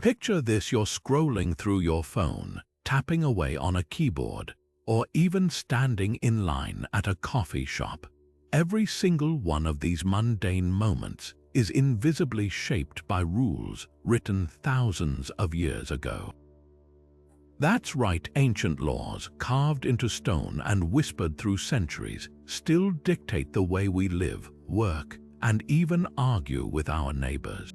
Picture this: you're scrolling through your phone, tapping away on a keyboard, or even standing in line at a coffee shop. Every single one of these mundane moments is invisibly shaped by rules written thousands of years ago. That's right, ancient laws, carved into stone and whispered through centuries, still dictate the way we live, work, and even argue with our neighbors.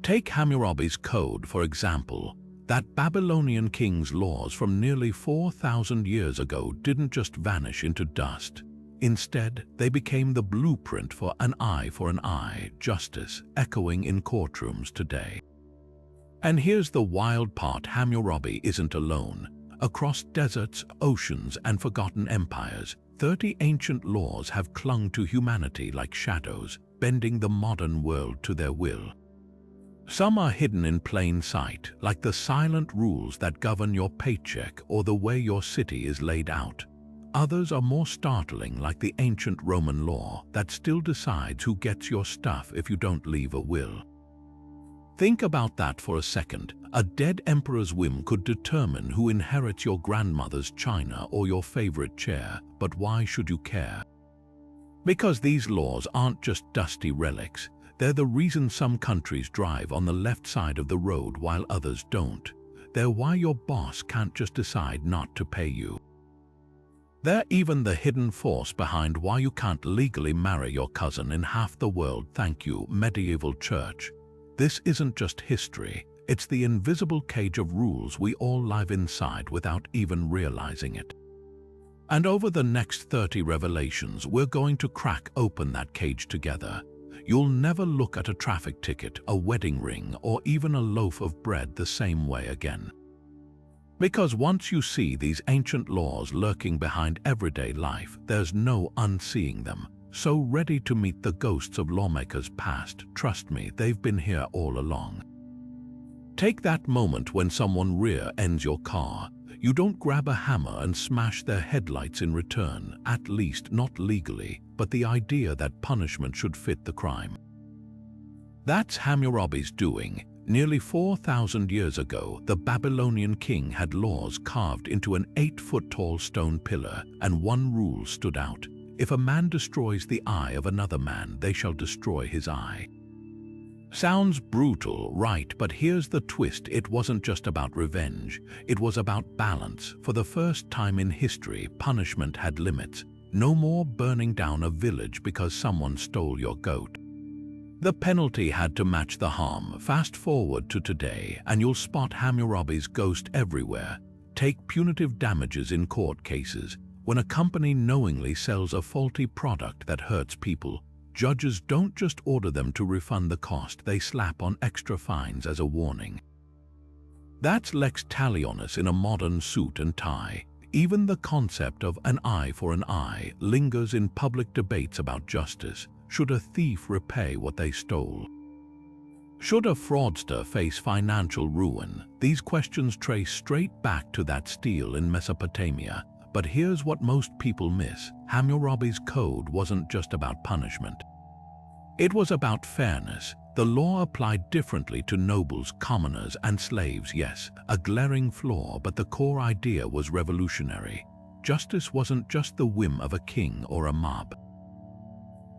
Take Hammurabi's code, for example. That Babylonian king's laws from nearly 4,000 years ago didn't just vanish into dust. Instead, they became the blueprint for an eye, justice echoing in courtrooms today. And here's the wild part: Hammurabi isn't alone. Across deserts, oceans, and forgotten empires, 30 ancient laws have clung to humanity like shadows, bending the modern world to their will. Some are hidden in plain sight, like the silent rules that govern your paycheck or the way your city is laid out. Others are more startling, like the ancient Roman law that still decides who gets your stuff if you don't leave a will. Think about that for a second. A dead emperor's whim could determine who inherits your grandmother's china or your favorite chair, but why should you care? Because these laws aren't just dusty relics. They're the reason some countries drive on the left side of the road while others don't. They're why your boss can't just decide not to pay you. They're even the hidden force behind why you can't legally marry your cousin in half the world. Thank you, medieval church. This isn't just history, it's the invisible cage of rules we all live inside without even realizing it. And over the next 30 revelations, we're going to crack open that cage together. You'll never look at a traffic ticket, a wedding ring, or even a loaf of bread the same way again. Because once you see these ancient laws lurking behind everyday life, there's no unseeing them. So ready to meet the ghosts of lawmakers past, trust me, they've been here all along. Take that moment when someone rear-ends your car. You don't grab a hammer and smash their headlights in return, at least not legally, but the idea that punishment should fit the crime. That's Hammurabi's doing. Nearly 4,000 years ago, the Babylonian king had laws carved into an 8-foot-tall stone pillar, and one rule stood out. If a man destroys the eye of another man, they shall destroy his eye. Sounds brutal, right? But here's the twist: it wasn't just about revenge, it was about balance. For the first time in history, punishment had limits. No more burning down a village because someone stole your goat. The penalty had to match the harm. Fast forward to today, and you'll spot Hammurabi's ghost everywhere. Take punitive damages in court cases. When a company knowingly sells a faulty product that hurts people, judges don't just order them to refund the cost, they slap on extra fines as a warning. That's lex talionis in a modern suit and tie. Even the concept of an eye for an eye lingers in public debates about justice. Should a thief repay what they stole? Should a fraudster face financial ruin? These questions trace straight back to that stele in Mesopotamia. But here's what most people miss: Hammurabi's code wasn't just about punishment. It was about fairness. The law applied differently to nobles, commoners, and slaves. Yes, a glaring flaw, but the core idea was revolutionary. Justice wasn't just the whim of a king or a mob.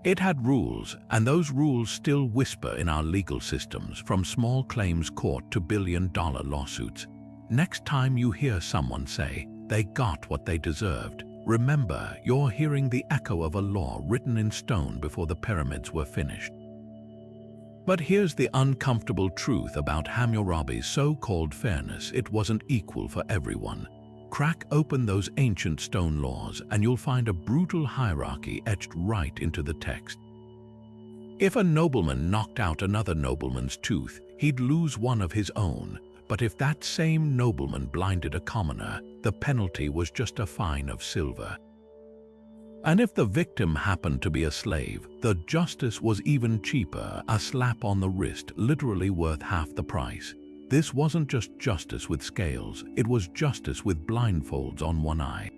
It had rules, and those rules still whisper in our legal systems, from small claims court to billion-dollar lawsuits. Next time you hear someone say, "They got what they deserved," remember, you're hearing the echo of a law written in stone before the pyramids were finished. But here's the uncomfortable truth about Hammurabi's so-called fairness: it wasn't equal for everyone. Crack open those ancient stone laws, and you'll find a brutal hierarchy etched right into the text. If a nobleman knocked out another nobleman's tooth, he'd lose one of his own. But if that same nobleman blinded a commoner, the penalty was just a fine of silver. And if the victim happened to be a slave, the justice was even cheaper, a slap on the wrist, literally worth half the price. This wasn't just justice with scales, it was justice with blindfolds on one eye.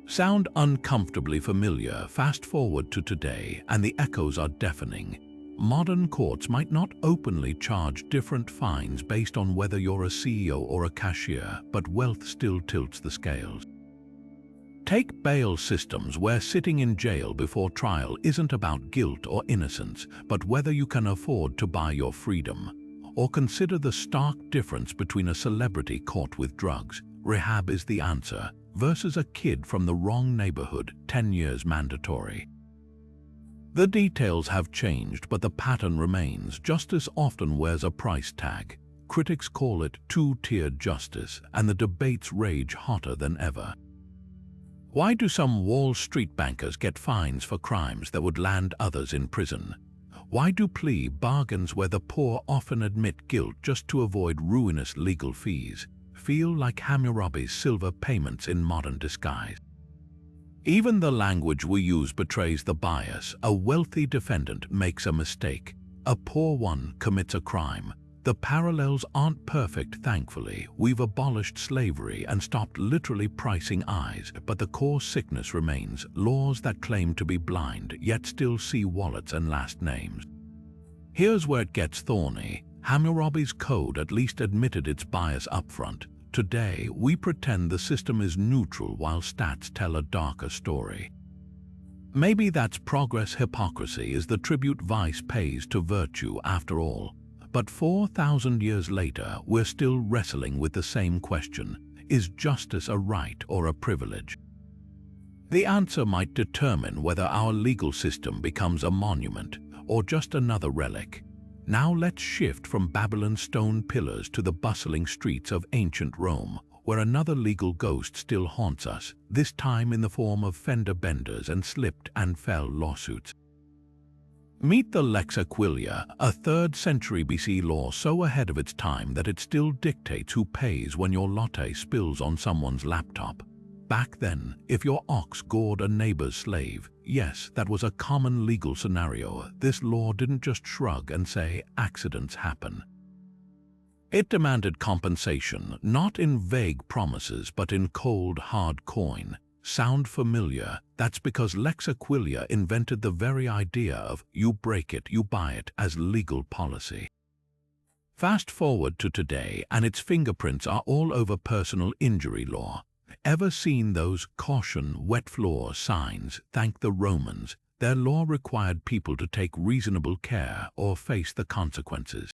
Sound uncomfortably familiar? Fast forward to today, and the echoes are deafening. Modern courts might not openly charge different fines based on whether you're a CEO or a cashier, but wealth still tilts the scales. Take bail systems where sitting in jail before trial isn't about guilt or innocence, but whether you can afford to buy your freedom. Or consider the stark difference between a celebrity caught with drugs, rehab is the answer, versus a kid from the wrong neighborhood, 10 years mandatory. The details have changed, but the pattern remains. Justice often wears a price tag. Critics call it two-tiered justice, and the debates rage hotter than ever. Why do some Wall Street bankers get fines for crimes that would land others in prison? Why do plea bargains where the poor often admit guilt just to avoid ruinous legal fees feel like Hammurabi's silver payments in modern disguise? Even the language we use betrays the bias. A wealthy defendant makes a mistake. A poor one commits a crime. The parallels aren't perfect, thankfully. We've abolished slavery and stopped literally pricing eyes, but the core sickness remains: laws that claim to be blind, yet still see wallets and last names. Here's where it gets thorny. Hammurabi's code at least admitted its bias upfront. Today, we pretend the system is neutral while stats tell a darker story. Maybe that's progress. Hypocrisy is the tribute vice pays to virtue after all. But 4,000 years later, we're still wrestling with the same question: is justice a right or a privilege? The answer might determine whether our legal system becomes a monument or just another relic. Now let's shift from Babylon's stone pillars to the bustling streets of ancient Rome, where another legal ghost still haunts us, this time in the form of fender benders and slipped and fell lawsuits. Meet the Lex Aquilia, a 3rd century BC law so ahead of its time that it still dictates who pays when your latte spills on someone's laptop. Back then, if your ox gored a neighbor's slave, yes, that was a common legal scenario. This law didn't just shrug and say, accidents happen. It demanded compensation, not in vague promises, but in cold, hard coin. Sound familiar? That's because Lex Aquilia invented the very idea of you break it, you buy it as legal policy. Fast forward to today, and its fingerprints are all over personal injury law. Ever seen those caution, wet floor signs? Thank the Romans. Their law required people to take reasonable care or face the consequences.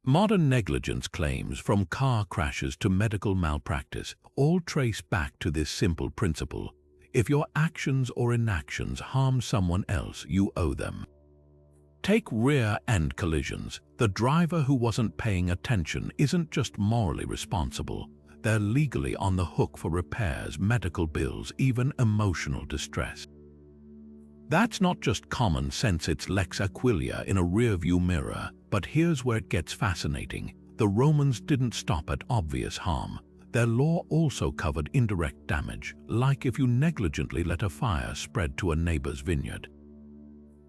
Modern negligence claims, from car crashes to medical malpractice, all trace back to this simple principle: if your actions or inactions harm someone else, you owe them. Take rear-end collisions. The driver who wasn't paying attention isn't just morally responsible. They're legally on the hook for repairs, medical bills, even emotional distress. That's not just common sense, it's Lex Aquilia in a rearview mirror. But here's where it gets fascinating. The Romans didn't stop at obvious harm. Their law also covered indirect damage, like if you negligently let a fire spread to a neighbor's vineyard.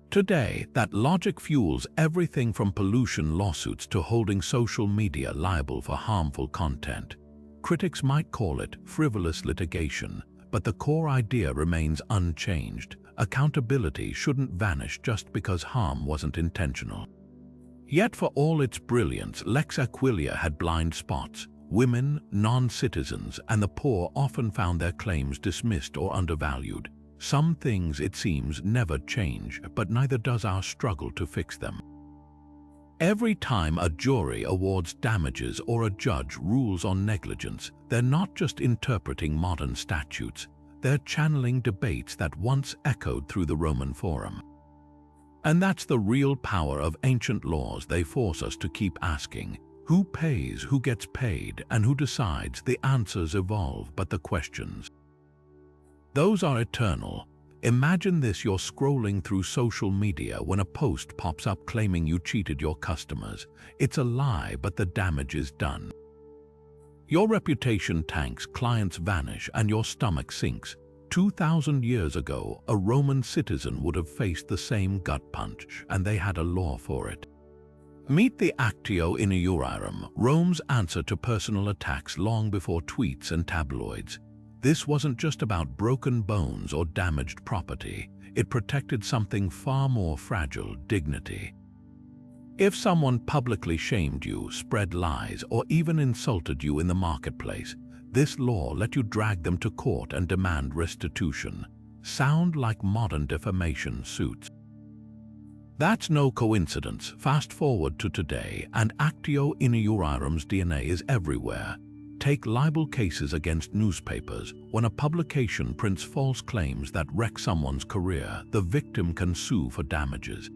Today, that logic fuels everything from pollution lawsuits to holding social media liable for harmful content. Critics might call it frivolous litigation, but the core idea remains unchanged. Accountability shouldn't vanish just because harm wasn't intentional. Yet for all its brilliance, Lex Aquilia had blind spots. Women, non-citizens, and the poor often found their claims dismissed or undervalued. Some things, it seems, never change, but neither does our struggle to fix them. Every time a jury awards damages or a judge rules on negligence, they're not just interpreting modern statutes, they're channeling debates that once echoed through the Roman Forum. And that's the real power of ancient laws. They force us to keep asking, who pays, who gets paid, and who decides? The answers evolve, but the questions, those are eternal. Imagine this: you're scrolling through social media when a post pops up claiming you cheated your customers. It's a lie, but the damage is done. Your reputation tanks, clients vanish, and your stomach sinks. 2,000 years ago, a Roman citizen would have faced the same gut punch, and they had a law for it. Meet the actio injuriarum, Rome's answer to personal attacks long before tweets and tabloids. This wasn't just about broken bones or damaged property. it protected something far more fragile: dignity. If someone publicly shamed you, spread lies, or even insulted you in the marketplace, this law let you drag them to court and demand restitution. Sound like modern defamation suits? That's no coincidence. Fast forward to today, and actio iniurarum's DNA is everywhere. Take libel cases against newspapers. When a publication prints false claims that wreck someone's career, the victim can sue for damages.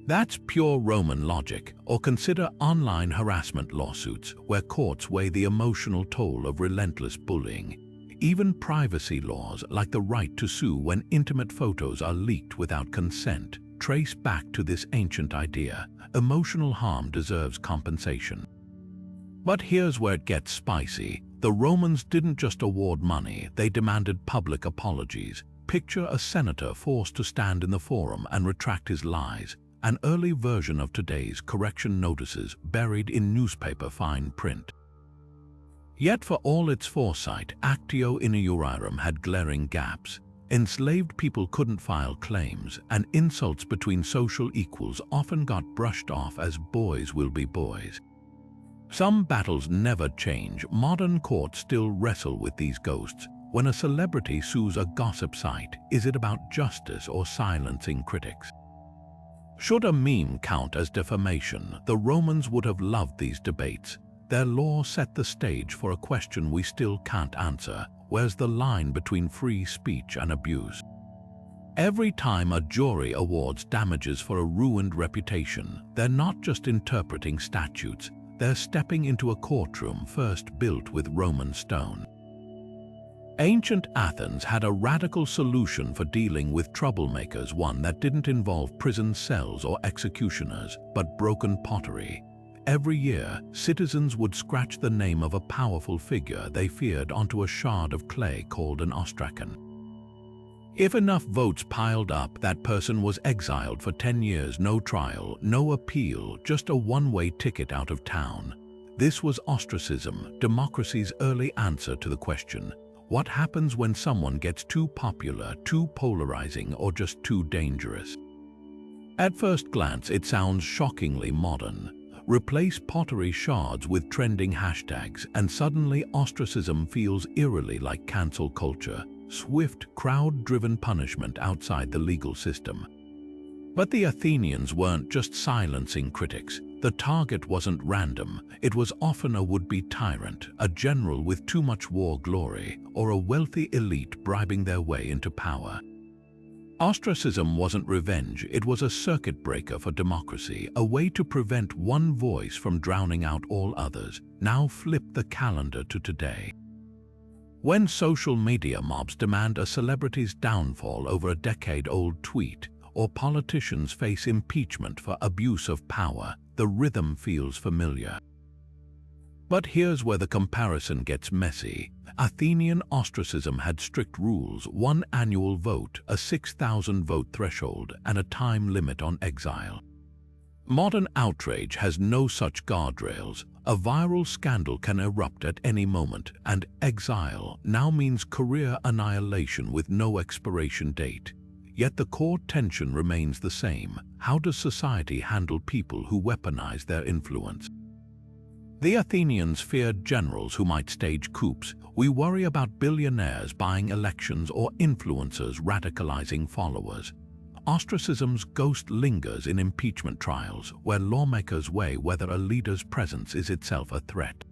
That's pure Roman logic. Or consider online harassment lawsuits, where courts weigh the emotional toll of relentless bullying. Even privacy laws, like the right to sue when intimate photos are leaked without consent, trace back to this ancient idea: emotional harm deserves compensation. But here's where it gets spicy. The Romans didn't just award money, they demanded public apologies. Picture a senator forced to stand in the forum and retract his lies. An early version of today's correction notices buried in newspaper fine print. Yet for all its foresight, actio iniurarum had glaring gaps. Enslaved people couldn't file claims, and insults between social equals often got brushed off as boys will be boys. Some battles never change. Modern courts still wrestle with these ghosts. When a celebrity sues a gossip site, is it about justice or silencing critics? Should a meme count as defamation? The Romans would have loved these debates. Their law set the stage for a question we still can't answer: where's the line between free speech and abuse? Every time a jury awards damages for a ruined reputation, they're not just interpreting statutes, they're stepping into a courtroom first built with Roman stone. Ancient Athens had a radical solution for dealing with troublemakers, one that didn't involve prison cells or executioners, but broken pottery. Every year, citizens would scratch the name of a powerful figure they feared onto a shard of clay called an ostracon. If enough votes piled up, that person was exiled for 10 years, no trial, no appeal, just a one-way ticket out of town. This was ostracism, democracy's early answer to the question: what happens when someone gets too popular, too polarizing, or just too dangerous? At first glance, it sounds shockingly modern. Replace pottery shards with trending hashtags, and suddenly ostracism feels eerily like cancel culture, swift, crowd-driven punishment outside the legal system. But the Athenians weren't just silencing critics. The target wasn't random. It was often a would-be tyrant, a general with too much war glory, or a wealthy elite bribing their way into power. Ostracism wasn't revenge, it was a circuit breaker for democracy, a way to prevent one voice from drowning out all others. Now flip the calendar to today. When social media mobs demand a celebrity's downfall over a decade-old tweet, or politicians face impeachment for abuse of power, the rhythm feels familiar. But here's where the comparison gets messy. Athenian ostracism had strict rules: one annual vote, a 6,000 vote threshold, and a time limit on exile. Modern outrage has no such guardrails. A viral scandal can erupt at any moment, and exile now means career annihilation with no expiration date. Yet the core tension remains the same. How does society handle people who weaponize their influence? The Athenians feared generals who might stage coups. We worry about billionaires buying elections or influencers radicalizing followers. Ostracism's ghost lingers in impeachment trials, where lawmakers weigh whether a leader's presence is itself a threat.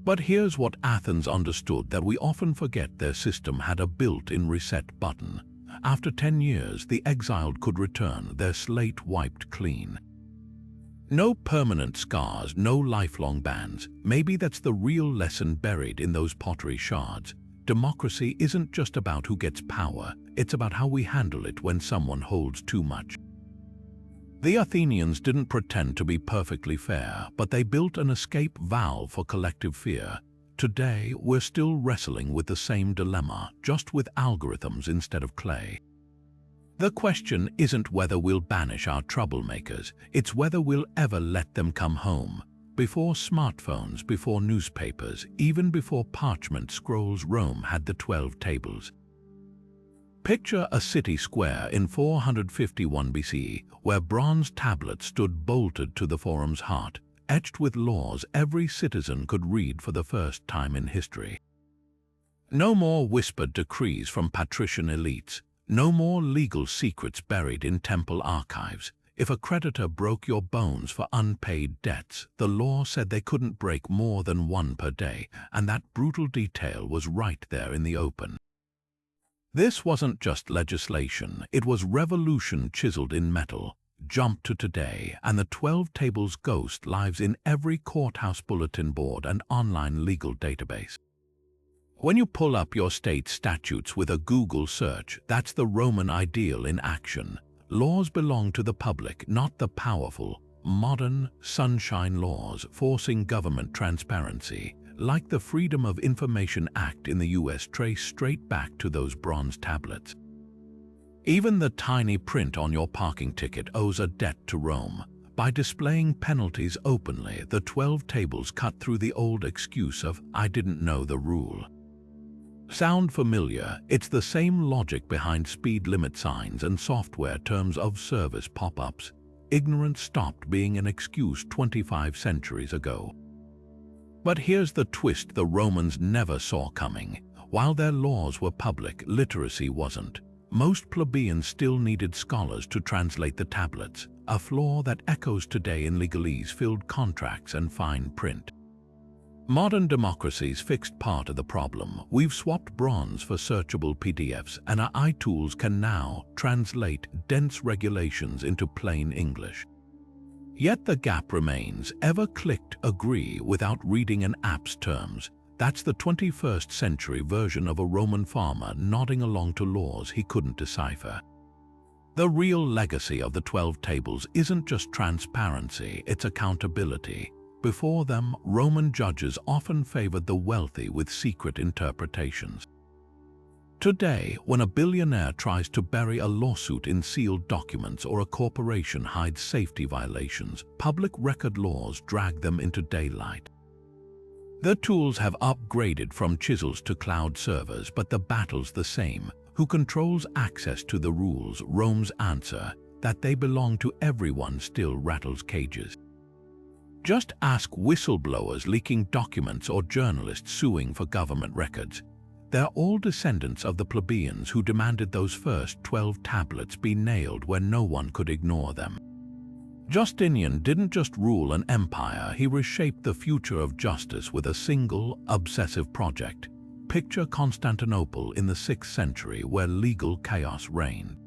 But here's what Athens understood that we often forget: their system had a built-in reset button. After 10 years, the exiled could return, their slate wiped clean. No permanent scars, no lifelong bans. Maybe that's the real lesson buried in those pottery shards. Democracy isn't just about who gets power, it's about how we handle it when someone holds too much. The Athenians didn't pretend to be perfectly fair, but they built an escape valve for collective fear. Today, we're still wrestling with the same dilemma, just with algorithms instead of clay. The question isn't whether we'll banish our troublemakers, it's whether we'll ever let them come home. Before smartphones, before newspapers, even before parchment scrolls, Rome had the 12 tables. Picture a city square in 451 BCE where bronze tablets stood bolted to the forum's heart, etched with laws every citizen could read for the first time in history. No more whispered decrees from patrician elites, no more legal secrets buried in temple archives. If a creditor broke your bones for unpaid debts, the law said they couldn't break more than one per day, and that brutal detail was right there in the open. This wasn't just legislation, it was revolution chiseled in metal. Jump to today, and the 12 Tables ghost lives in every courthouse bulletin board and online legal database. When you pull up your state statutes with a Google search, that's the Roman ideal in action. Laws belong to the public, not the powerful. Modern, sunshine laws forcing government transparency, like the Freedom of Information Act in the US, trace straight back to those bronze tablets. Even the tiny print on your parking ticket owes a debt to Rome. By displaying penalties openly, the 12 Tables cut through the old excuse of "I didn't know the rule." Sound familiar? It's the same logic behind speed limit signs and software terms of service pop-ups. Ignorance stopped being an excuse 25 centuries ago. But here's the twist the Romans never saw coming. While their laws were public, literacy wasn't. Most plebeians still needed scholars to translate the tablets, a flaw that echoes today in legalese-filled contracts and fine print. Modern democracies fixed part of the problem. We've swapped bronze for searchable PDFs, and our iTools can now translate dense regulations into plain English. Yet the gap remains. Ever clicked agree without reading an app's terms? That's the 21st century version of a Roman farmer nodding along to laws he couldn't decipher. The real legacy of the 12 Tables isn't just transparency, it's accountability. Before them, Roman judges often favored the wealthy with secret interpretations. Today, when a billionaire tries to bury a lawsuit in sealed documents or a corporation hides safety violations, public record laws drag them into daylight. The tools have upgraded from chisels to cloud servers, but the battle's the same. Who controls access to the rules? Rome's answer, that they belong to everyone, still rattles cages. Just ask whistleblowers leaking documents or journalists suing for government records. They're all descendants of the plebeians who demanded those first 12 tablets be nailed where no one could ignore them. Justinian didn't just rule an empire, he reshaped the future of justice with a single, obsessive project. Picture Constantinople in the 6th century where legal chaos reigned.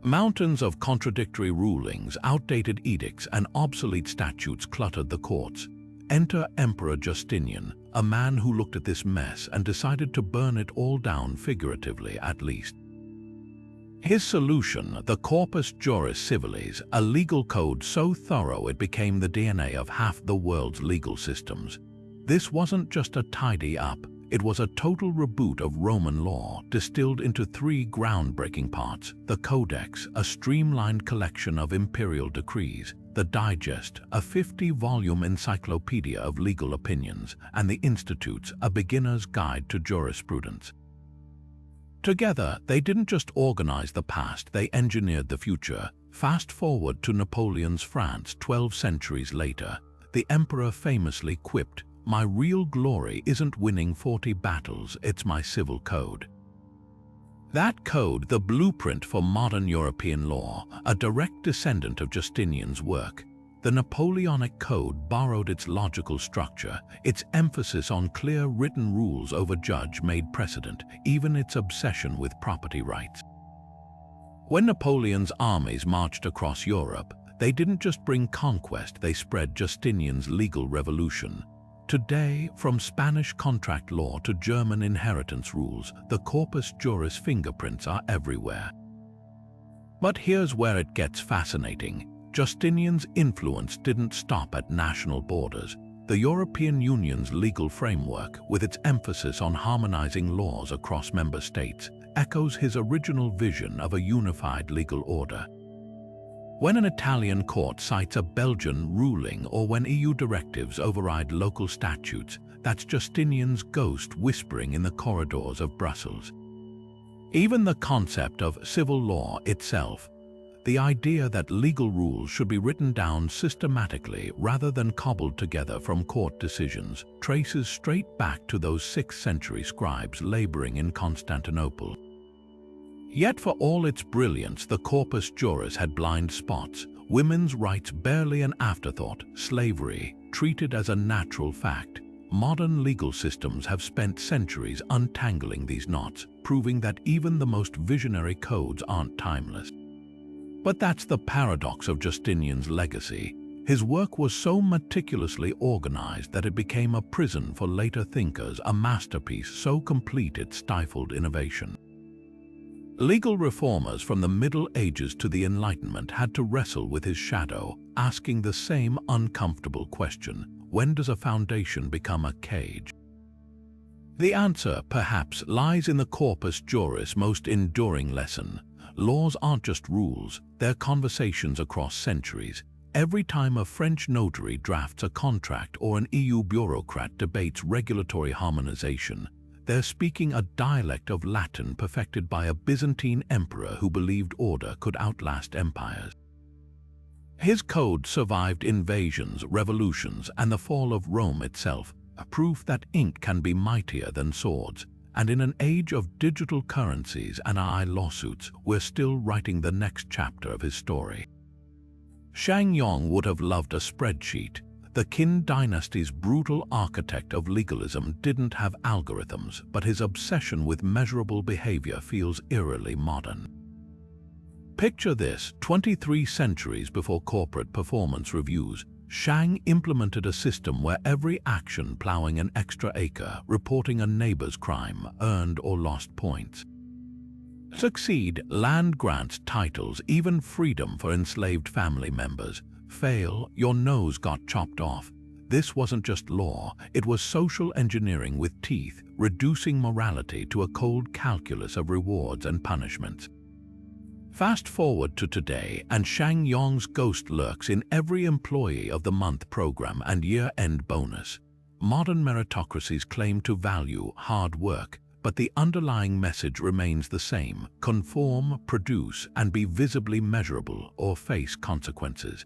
Mountains of contradictory rulings, outdated edicts, and obsolete statutes cluttered the courts. Enter Emperor Justinian, a man who looked at this mess and decided to burn it all down, figuratively at least. His solution, the Corpus Juris Civilis, a legal code so thorough it became the DNA of half the world's legal systems. This wasn't just a tidy up, it was a total reboot of Roman law, distilled into 3 groundbreaking parts: the Codex, a streamlined collection of imperial decrees; the Digest, a 50-volume encyclopedia of legal opinions; and the Institutes, a beginner's guide to jurisprudence. Together, they didn't just organize the past, they engineered the future. Fast forward to Napoleon's France 12 centuries later. The emperor famously quipped, "My real glory isn't winning 40 battles, it's my civil code." That code, the blueprint for modern European law, a direct descendant of Justinian's work. The Napoleonic Code borrowed its logical structure, its emphasis on clear written rules over judge-made precedent, even its obsession with property rights. When Napoleon's armies marched across Europe, they didn't just bring conquest, they spread Justinian's legal revolution. Today, from Spanish contract law to German inheritance rules, the Corpus Juris fingerprints are everywhere. But here's where it gets fascinating. Justinian's influence didn't stop at national borders. The European Union's legal framework, with its emphasis on harmonizing laws across member states, echoes his original vision of a unified legal order. When an Italian court cites a Belgian ruling or when EU directives override local statutes, that's Justinian's ghost whispering in the corridors of Brussels. Even the concept of civil law itself, the idea that legal rules should be written down systematically rather than cobbled together from court decisions, traces straight back to those 6th century scribes laboring in Constantinople. Yet for all its brilliance, the corpus juris had blind spots, women's rights barely an afterthought, slavery treated as a natural fact. Modern legal systems have spent centuries untangling these knots, proving that even the most visionary codes aren't timeless. But that's the paradox of Justinian's legacy. His work was so meticulously organized that it became a prison for later thinkers, a masterpiece so complete it stifled innovation. Legal reformers from the Middle Ages to the Enlightenment had to wrestle with his shadow, asking the same uncomfortable question: when does a foundation become a cage? The answer, perhaps, lies in the corpus juris' most enduring lesson. Laws aren't just rules, they're conversations across centuries. Every time a French notary drafts a contract or an EU bureaucrat debates regulatory harmonization, they're speaking a dialect of Latin perfected by a Byzantine emperor who believed order could outlast empires. His code survived invasions, revolutions, and the fall of Rome itself, a proof that ink can be mightier than swords. And in an age of digital currencies and AI lawsuits, we're still writing the next chapter of his story. Shang Yong would have loved a spreadsheet. The Qin dynasty's brutal architect of legalism didn't have algorithms, but his obsession with measurable behavior feels eerily modern. Picture this: 23 centuries before corporate performance reviews, Shang implemented a system where every action, plowing an extra acre, reporting a neighbor's crime, earned or lost points. Succeed, land grants, titles, even freedom for enslaved family members. Fail, your nose got chopped off. This wasn't just law, it was social engineering with teeth, reducing morality to a cold calculus of rewards and punishments. Fast forward to today, and Shang Yong's ghost lurks in every Employee of the Month program and year-end bonus. Modern meritocracies claim to value hard work, but the underlying message remains the same: conform, produce, and be visibly measurable or face consequences.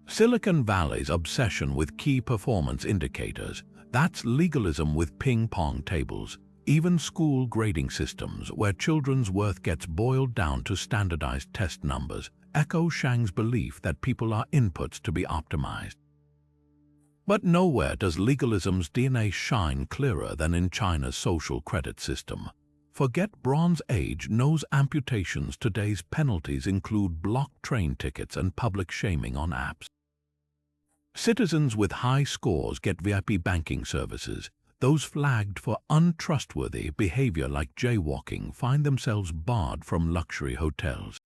Silicon Valley's obsession with key performance indicators, that's legalism with ping-pong tables. Even school grading systems, where children's worth gets boiled down to standardized test numbers, echo Shang's belief that people are inputs to be optimized. But nowhere does legalism's DNA shine clearer than in China's social credit system. Forget Bronze Age nose amputations, today's penalties include blocked train tickets and public shaming on apps. Citizens with high scores get VIP banking services. Those flagged for untrustworthy behavior like jaywalking find themselves barred from luxury hotels.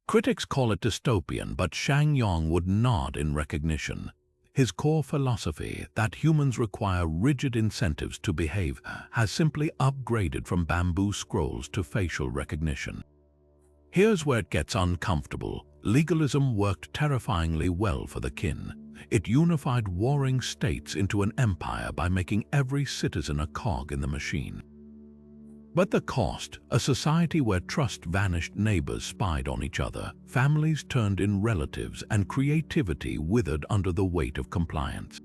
Critics call it dystopian, but Shang Yong would nod in recognition. His core philosophy, that humans require rigid incentives to behave, has simply upgraded from bamboo scrolls to facial recognition. Here's where it gets uncomfortable. Legalism worked terrifyingly well for the Qin. It unified warring states into an empire by making every citizen a cog in the machine. But the cost: a society where trust vanished, neighbors spied on each other, families turned in relatives, and creativity withered under the weight of compliance.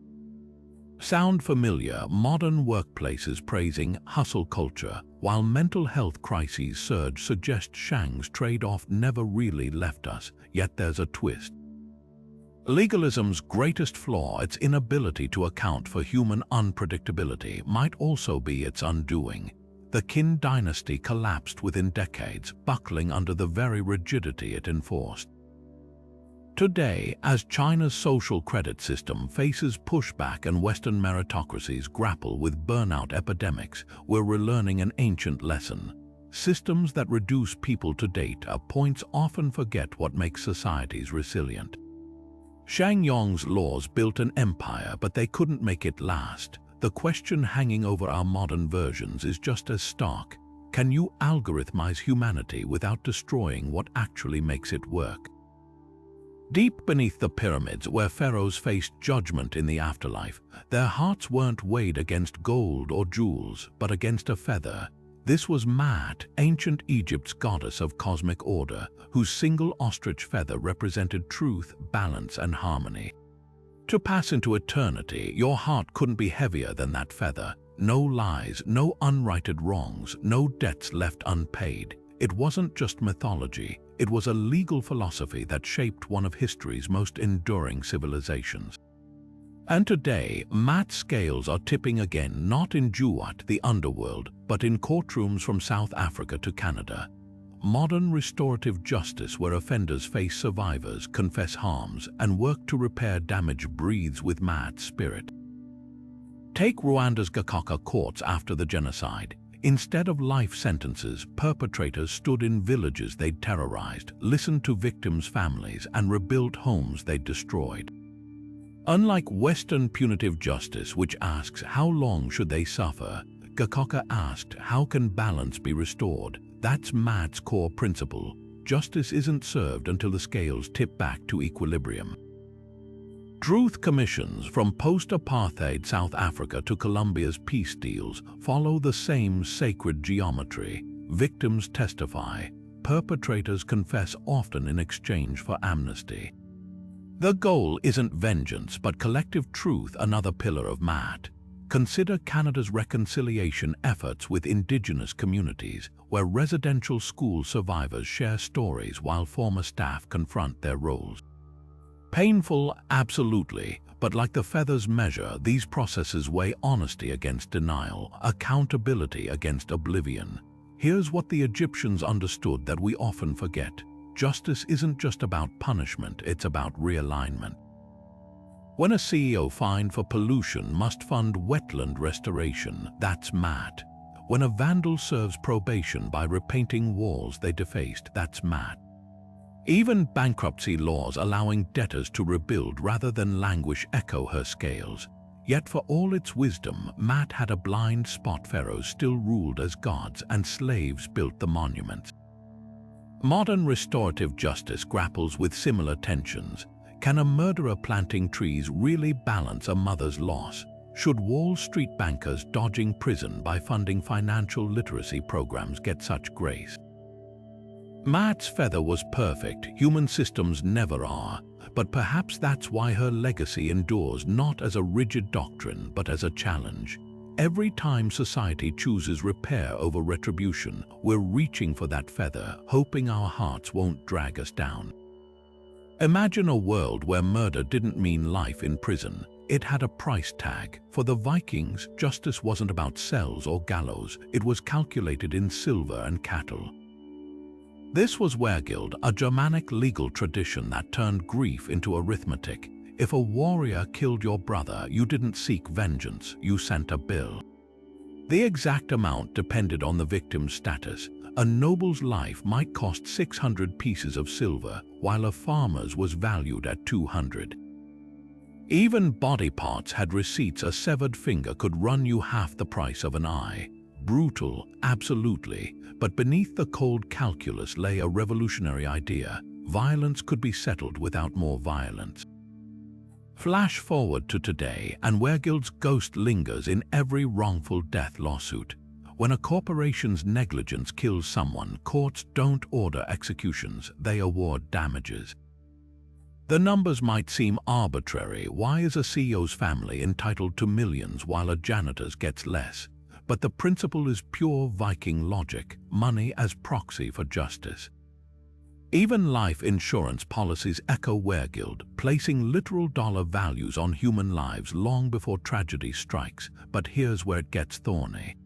Sound familiar? Modern workplaces praising hustle culture, while mental health crises surge, suggest Shang's trade-off never really left us, yet there's a twist. Legalism's greatest flaw, its inability to account for human unpredictability, might also be its undoing. The Qin dynasty collapsed within decades, buckling under the very rigidity it enforced. Today, as China's social credit system faces pushback and Western meritocracies grapple with burnout epidemics, we're relearning an ancient lesson. Systems that reduce people to data points often forget what makes societies resilient. Shang Yong's laws built an empire, but they couldn't make it last. The question hanging over our modern versions is just as stark. Can you algorithmize humanity without destroying what actually makes it work? Deep beneath the pyramids, where pharaohs faced judgment in the afterlife, their hearts weren't weighed against gold or jewels, but against a feather. This was Maat, ancient Egypt's goddess of cosmic order, whose single ostrich feather represented truth, balance, and harmony. To pass into eternity, your heart couldn't be heavier than that feather. No lies, no unrighted wrongs, no debts left unpaid. It wasn't just mythology, it was a legal philosophy that shaped one of history's most enduring civilizations. And today, Maat's scales are tipping again, not in Juat, the underworld, but in courtrooms from South Africa to Canada. Modern restorative justice, where offenders face survivors, confess harms, and work to repair damage, breathes with Maat's spirit. Take Rwanda's Gacaca courts after the genocide. Instead of life sentences, perpetrators stood in villages they'd terrorized, listened to victims' families, and rebuilt homes they'd destroyed. Unlike Western punitive justice, which asks how long should they suffer, Gacaca asked how can balance be restored. That's Maat's core principle. Justice isn't served until the scales tip back to equilibrium. Truth commissions, from post-apartheid South Africa to Colombia's peace deals, follow the same sacred geometry. Victims testify, perpetrators confess, often in exchange for amnesty. The goal isn't vengeance, but collective truth, another pillar of Maat. Consider Canada's reconciliation efforts with Indigenous communities, where residential school survivors share stories while former staff confront their roles. Painful, absolutely, but like the feather's measure, these processes weigh honesty against denial, accountability against oblivion. Here's what the Egyptians understood that we often forget. Justice isn't just about punishment, it's about realignment. When a CEO fined for pollution must fund wetland restoration, that's Maat. When a vandal serves probation by repainting walls they defaced, that's Maat. Even bankruptcy laws allowing debtors to rebuild rather than languish echo her scales. Yet for all its wisdom, Maat had a blind spot. Pharaohs still ruled as gods and slaves built the monuments. Modern restorative justice grapples with similar tensions. Can a murderer planting trees really balance a mother's loss? Should Wall Street bankers dodging prison by funding financial literacy programs get such grace? Maat's feather was perfect, human systems never are, but perhaps that's why her legacy endures, not as a rigid doctrine, but as a challenge. Every time society chooses repair over retribution, we're reaching for that feather, hoping our hearts won't drag us down. Imagine a world where murder didn't mean life in prison. It had a price tag. For the Vikings, justice wasn't about cells or gallows, it was calculated in silver and cattle. This was Wergild, a Germanic legal tradition that turned grief into arithmetic. If a warrior killed your brother, you didn't seek vengeance, you sent a bill. The exact amount depended on the victim's status. A noble's life might cost 600 pieces of silver, while a farmer's was valued at 200. Even body parts had receipts. A severed finger could run you half the price of an eye. Brutal, absolutely, but beneath the cold calculus lay a revolutionary idea. Violence could be settled without more violence. Flash forward to today, and Wergild's ghost lingers in every wrongful death lawsuit. When a corporation's negligence kills someone, courts don't order executions, they award damages. The numbers might seem arbitrary. Why is a CEO's family entitled to millions while a janitor's gets less? But the principle is pure Viking logic, money as proxy for justice. Even life insurance policies echo Wergild, placing literal dollar values on human lives long before tragedy strikes. But here's where it gets thorny.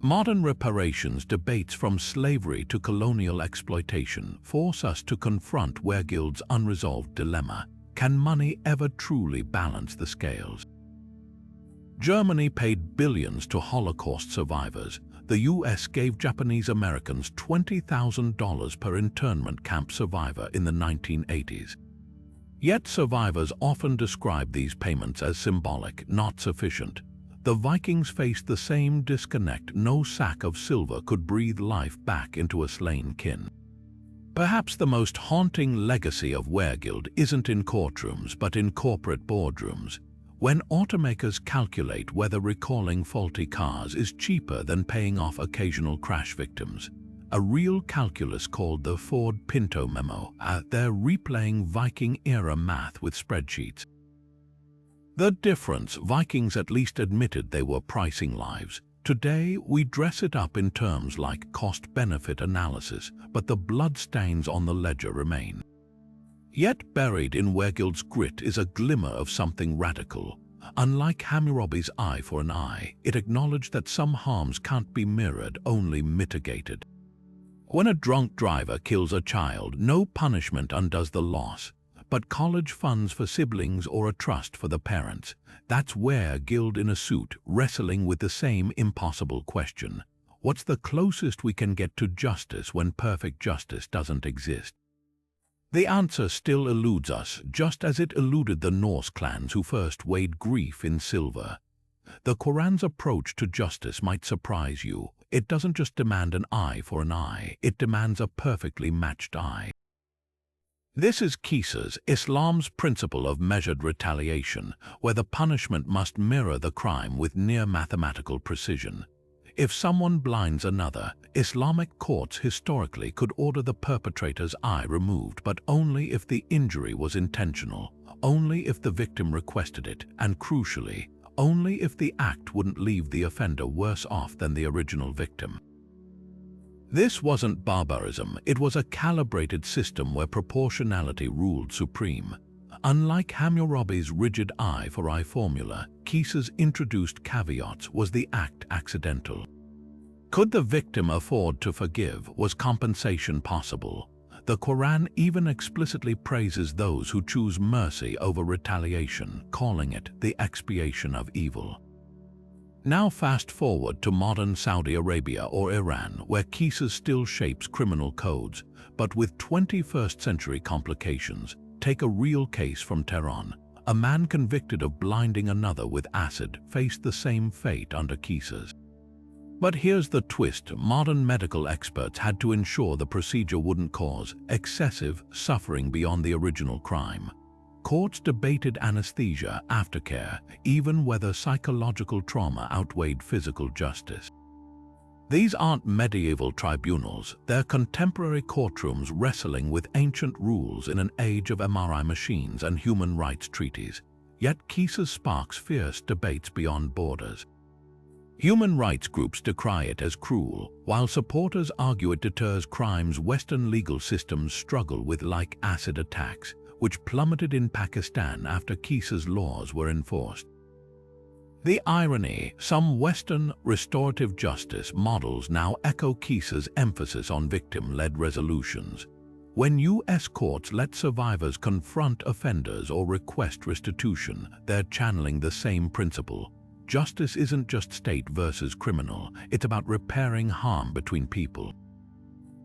Modern reparations debates, from slavery to colonial exploitation, force us to confront Wergild's unresolved dilemma. Can money ever truly balance the scales? Germany paid billions to Holocaust survivors. The US gave Japanese Americans $20,000 per internment camp survivor in the 1980s. Yet survivors often describe these payments as symbolic, not sufficient. The Vikings faced the same disconnect. No sack of silver could breathe life back into a slain kin. Perhaps the most haunting legacy of Wergild isn't in courtrooms, but in corporate boardrooms. When automakers calculate whether recalling faulty cars is cheaper than paying off occasional crash victims, a real calculus called the Ford Pinto memo, they're replaying Viking-era math with spreadsheets. The difference: Vikings at least admitted they were pricing lives. Today, we dress it up in terms like cost-benefit analysis, but the bloodstains on the ledger remain. Yet buried in Weigild's grit is a glimmer of something radical. Unlike Hammurabi's eye for an eye, it acknowledged that some harms can't be mirrored, only mitigated. When a drunk driver kills a child, no punishment undoes the loss, but college funds for siblings or a trust for the parents. That's where Guild in a suit, wrestling with the same impossible question. What's the closest we can get to justice when perfect justice doesn't exist? The answer still eludes us, just as it eluded the Norse clans who first weighed grief in silver. The Quran's approach to justice might surprise you. It doesn't just demand an eye for an eye, it demands a perfectly matched eye. This is Qisas, Islam's principle of measured retaliation, where the punishment must mirror the crime with near mathematical precision. If someone blinds another, Islamic courts historically could order the perpetrator's eye removed, but only if the injury was intentional, only if the victim requested it, and crucially, only if the act wouldn't leave the offender worse off than the original victim. This wasn't barbarism, it was a calibrated system where proportionality ruled supreme. Unlike Hammurabi's rigid eye for eye formula, Qisas introduced caveats. Was the act accidental? Could the victim afford to forgive? Was compensation possible? The Quran even explicitly praises those who choose mercy over retaliation, calling it the expiation of evil. Now fast forward to modern Saudi Arabia or Iran, where Qisas still shapes criminal codes, but with 21st century complications. Take a real case from Tehran. A man convicted of blinding another with acid faced the same fate under Qisas. But here's the twist: modern medical experts had to ensure the procedure wouldn't cause excessive suffering beyond the original crime. Courts debated anesthesia, aftercare, even whether psychological trauma outweighed physical justice. These aren't medieval tribunals, they're contemporary courtrooms wrestling with ancient rules in an age of MRI machines and human rights treaties. Yet Qisas sparks fierce debates beyond borders. Human rights groups decry it as cruel, while supporters argue it deters crimes Western legal systems struggle with, like acid attacks, which plummeted in Pakistan after Qisas laws were enforced. The irony: some Western restorative justice models now echo Qisas' emphasis on victim-led resolutions. When U.S. courts let survivors confront offenders or request restitution, they're channeling the same principle. Justice isn't just state versus criminal, it's about repairing harm between people.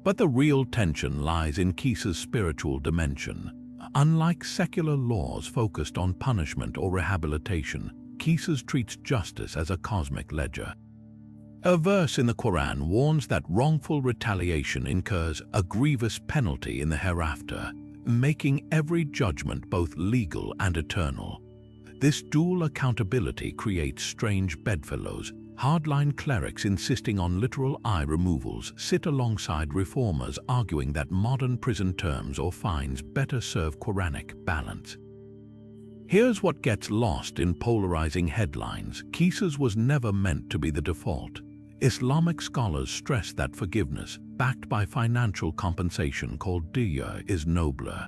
But the real tension lies in Qisas' spiritual dimension. Unlike secular laws focused on punishment or rehabilitation, Qisas treats justice as a cosmic ledger. A verse in the Quran warns that wrongful retaliation incurs a grievous penalty in the hereafter, making every judgment both legal and eternal. This dual accountability creates strange bedfellows. Hardline clerics insisting on literal eye removals sit alongside reformers arguing that modern prison terms or fines better serve Quranic balance. Here's what gets lost in polarizing headlines: Qisas was never meant to be the default. Islamic scholars stress that forgiveness, backed by financial compensation called diya, is nobler.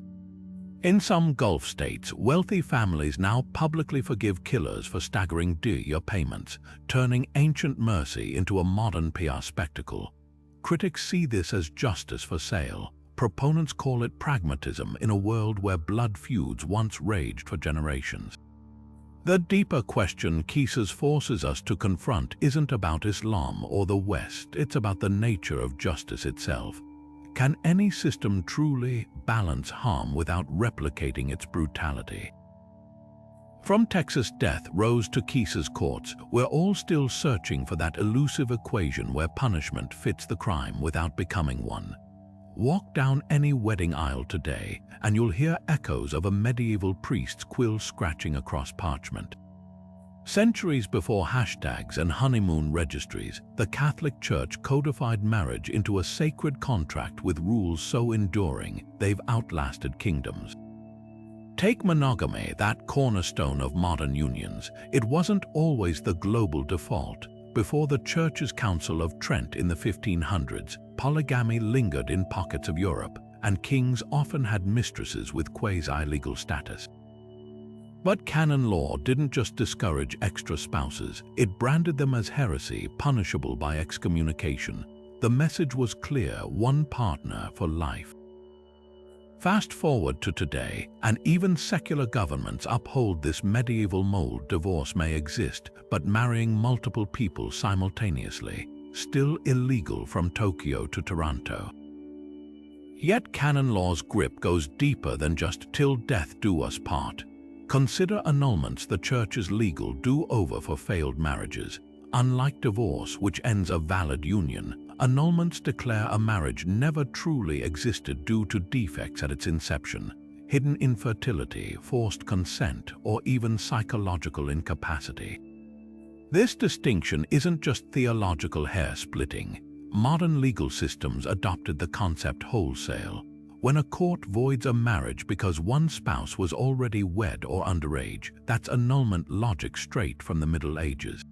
In some Gulf states, wealthy families now publicly forgive killers for staggering diya payments, turning ancient mercy into a modern PR spectacle. Critics see this as justice for sale. Proponents call it pragmatism in a world where blood feuds once raged for generations. The deeper question Qisas forces us to confront isn't about Islam or the West, it's about the nature of justice itself. Can any system truly balance harm without replicating its brutality? From Texas death rows to Qisas courts, we're all still searching for that elusive equation where punishment fits the crime without becoming one. Walk down any wedding aisle today, and you'll hear echoes of a medieval priest's quill scratching across parchment. Centuries before hashtags and honeymoon registries, the Catholic Church codified marriage into a sacred contract with rules so enduring they've outlasted kingdoms. Take monogamy, that cornerstone of modern unions. It wasn't always the global default. Before the Church's Council of Trent in the 1500s, polygamy lingered in pockets of Europe, and kings often had mistresses with quasi-legal status. But canon law didn't just discourage extra spouses, it branded them as heresy, punishable by excommunication. The message was clear: one partner for life. Fast forward to today, and even secular governments uphold this medieval mold. Divorce may exist, but marrying multiple people simultaneously, still illegal from Tokyo to Toronto. Yet canon law's grip goes deeper than just "till death do us part." Consider annulments, the Church's legal do-over for failed marriages. Unlike divorce, which ends a valid union, annulments declare a marriage never truly existed due to defects at its inception, hidden infertility, forced consent, or even psychological incapacity. This distinction isn't just theological hair-splitting. Modern legal systems adopted the concept wholesale. When a court voids a marriage because one spouse was already wed or underage, that's annulment logic straight from the Middle Ages.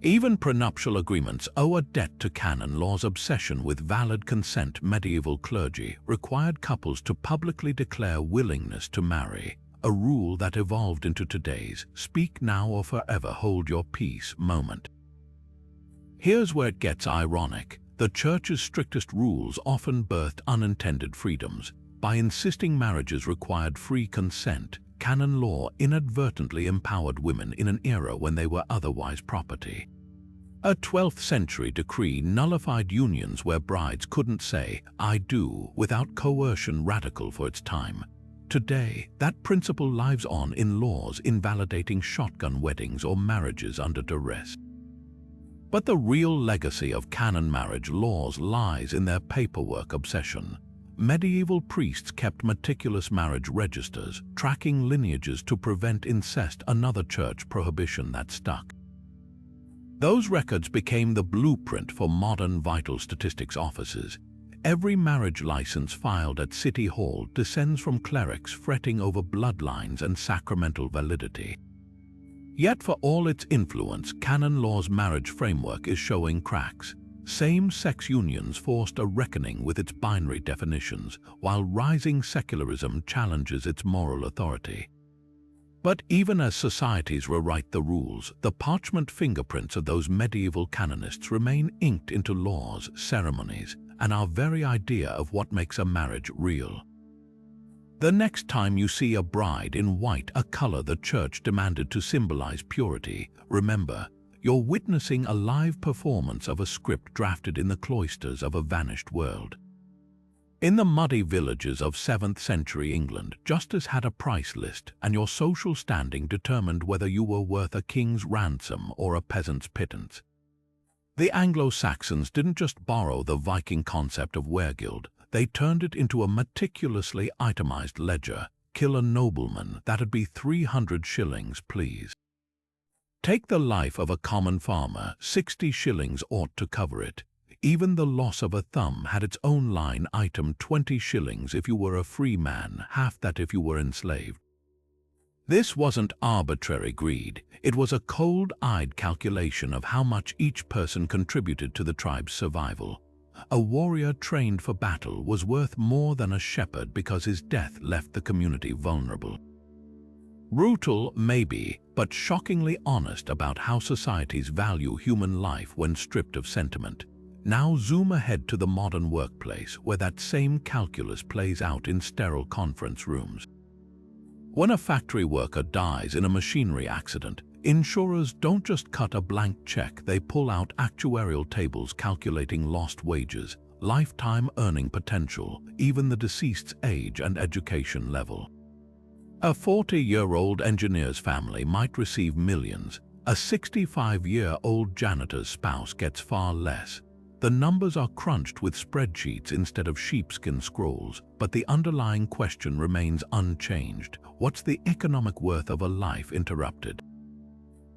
Even prenuptial agreements owe a debt to canon law's obsession with valid consent. Medieval clergy required couples to publicly declare willingness to marry, a rule that evolved into today's "speak now or forever hold your peace" moment. Here's where it gets ironic. The Church's strictest rules often birthed unintended freedoms. By insisting marriages required free consent, canon law inadvertently empowered women in an era when they were otherwise property. A 12th century decree nullified unions where brides couldn't say "I do" without coercion, radical for its time. Today, that principle lives on in laws invalidating shotgun weddings or marriages under duress. But the real legacy of canon marriage laws lies in their paperwork obsession. Medieval priests kept meticulous marriage registers, tracking lineages to prevent incest, another church prohibition that stuck. Those records became the blueprint for modern vital statistics offices. Every marriage license filed at City Hall descends from clerics fretting over bloodlines and sacramental validity. Yet for all its influence, canon law's marriage framework is showing cracks. Same-sex unions forced a reckoning with its binary definitions, while rising secularism challenges its moral authority. But even as societies rewrite the rules, the parchment fingerprints of those medieval canonists remain inked into laws, ceremonies, and our very idea of what makes a marriage real. The next time you see a bride in white, a color the Church demanded to symbolize purity, remember, you're witnessing a live performance of a script drafted in the cloisters of a vanished world. In the muddy villages of 7th century England, justice had a price list, and your social standing determined whether you were worth a king's ransom or a peasant's pittance. The Anglo-Saxons didn't just borrow the Viking concept of weregild, they turned it into a meticulously itemized ledger. Kill a nobleman, that'd be 300 shillings, please. Take the life of a common farmer, 60 shillings ought to cover it. Even the loss of a thumb had its own line item, 20 shillings if you were a free man, half that if you were enslaved. This wasn't arbitrary greed, it was a cold-eyed calculation of how much each person contributed to the tribe's survival. A warrior trained for battle was worth more than a shepherd because his death left the community vulnerable. Brutal, maybe, but shockingly honest about how societies value human life when stripped of sentiment. Now zoom ahead to the modern workplace, where that same calculus plays out in sterile conference rooms. When a factory worker dies in a machinery accident, insurers don't just cut a blank check, they pull out actuarial tables calculating lost wages, lifetime earning potential, even the deceased's age and education level. A 40-year-old engineer's family might receive millions. A 65-year-old janitor's spouse gets far less. The numbers are crunched with spreadsheets instead of sheepskin scrolls, but the underlying question remains unchanged. What's the economic worth of a life interrupted?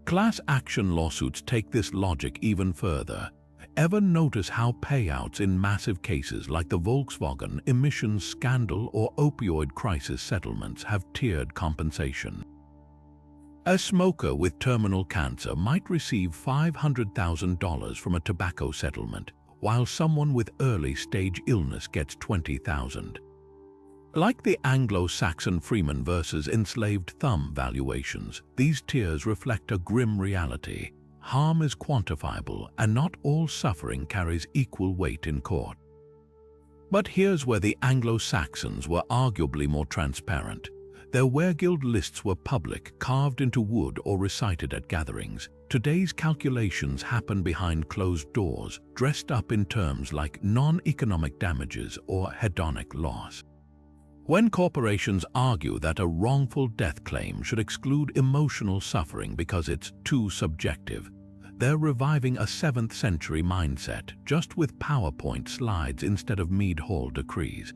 Class action lawsuits take this logic even further. Ever notice how payouts in massive cases like the Volkswagen emissions scandal or opioid crisis settlements have tiered compensation? A smoker with terminal cancer might receive $500,000 from a tobacco settlement, while someone with early-stage illness gets $20,000. Like the Anglo-Saxon freeman versus enslaved thumb valuations, these tiers reflect a grim reality. Harm is quantifiable, and not all suffering carries equal weight in court. But here's where the Anglo-Saxons were arguably more transparent. Their weregild lists were public, carved into wood or recited at gatherings. Today's calculations happen behind closed doors, dressed up in terms like non-economic damages or hedonic loss. When corporations argue that a wrongful death claim should exclude emotional suffering because it's too subjective, they're reviving a 7th century mindset, just with PowerPoint slides instead of Mead Hall decrees.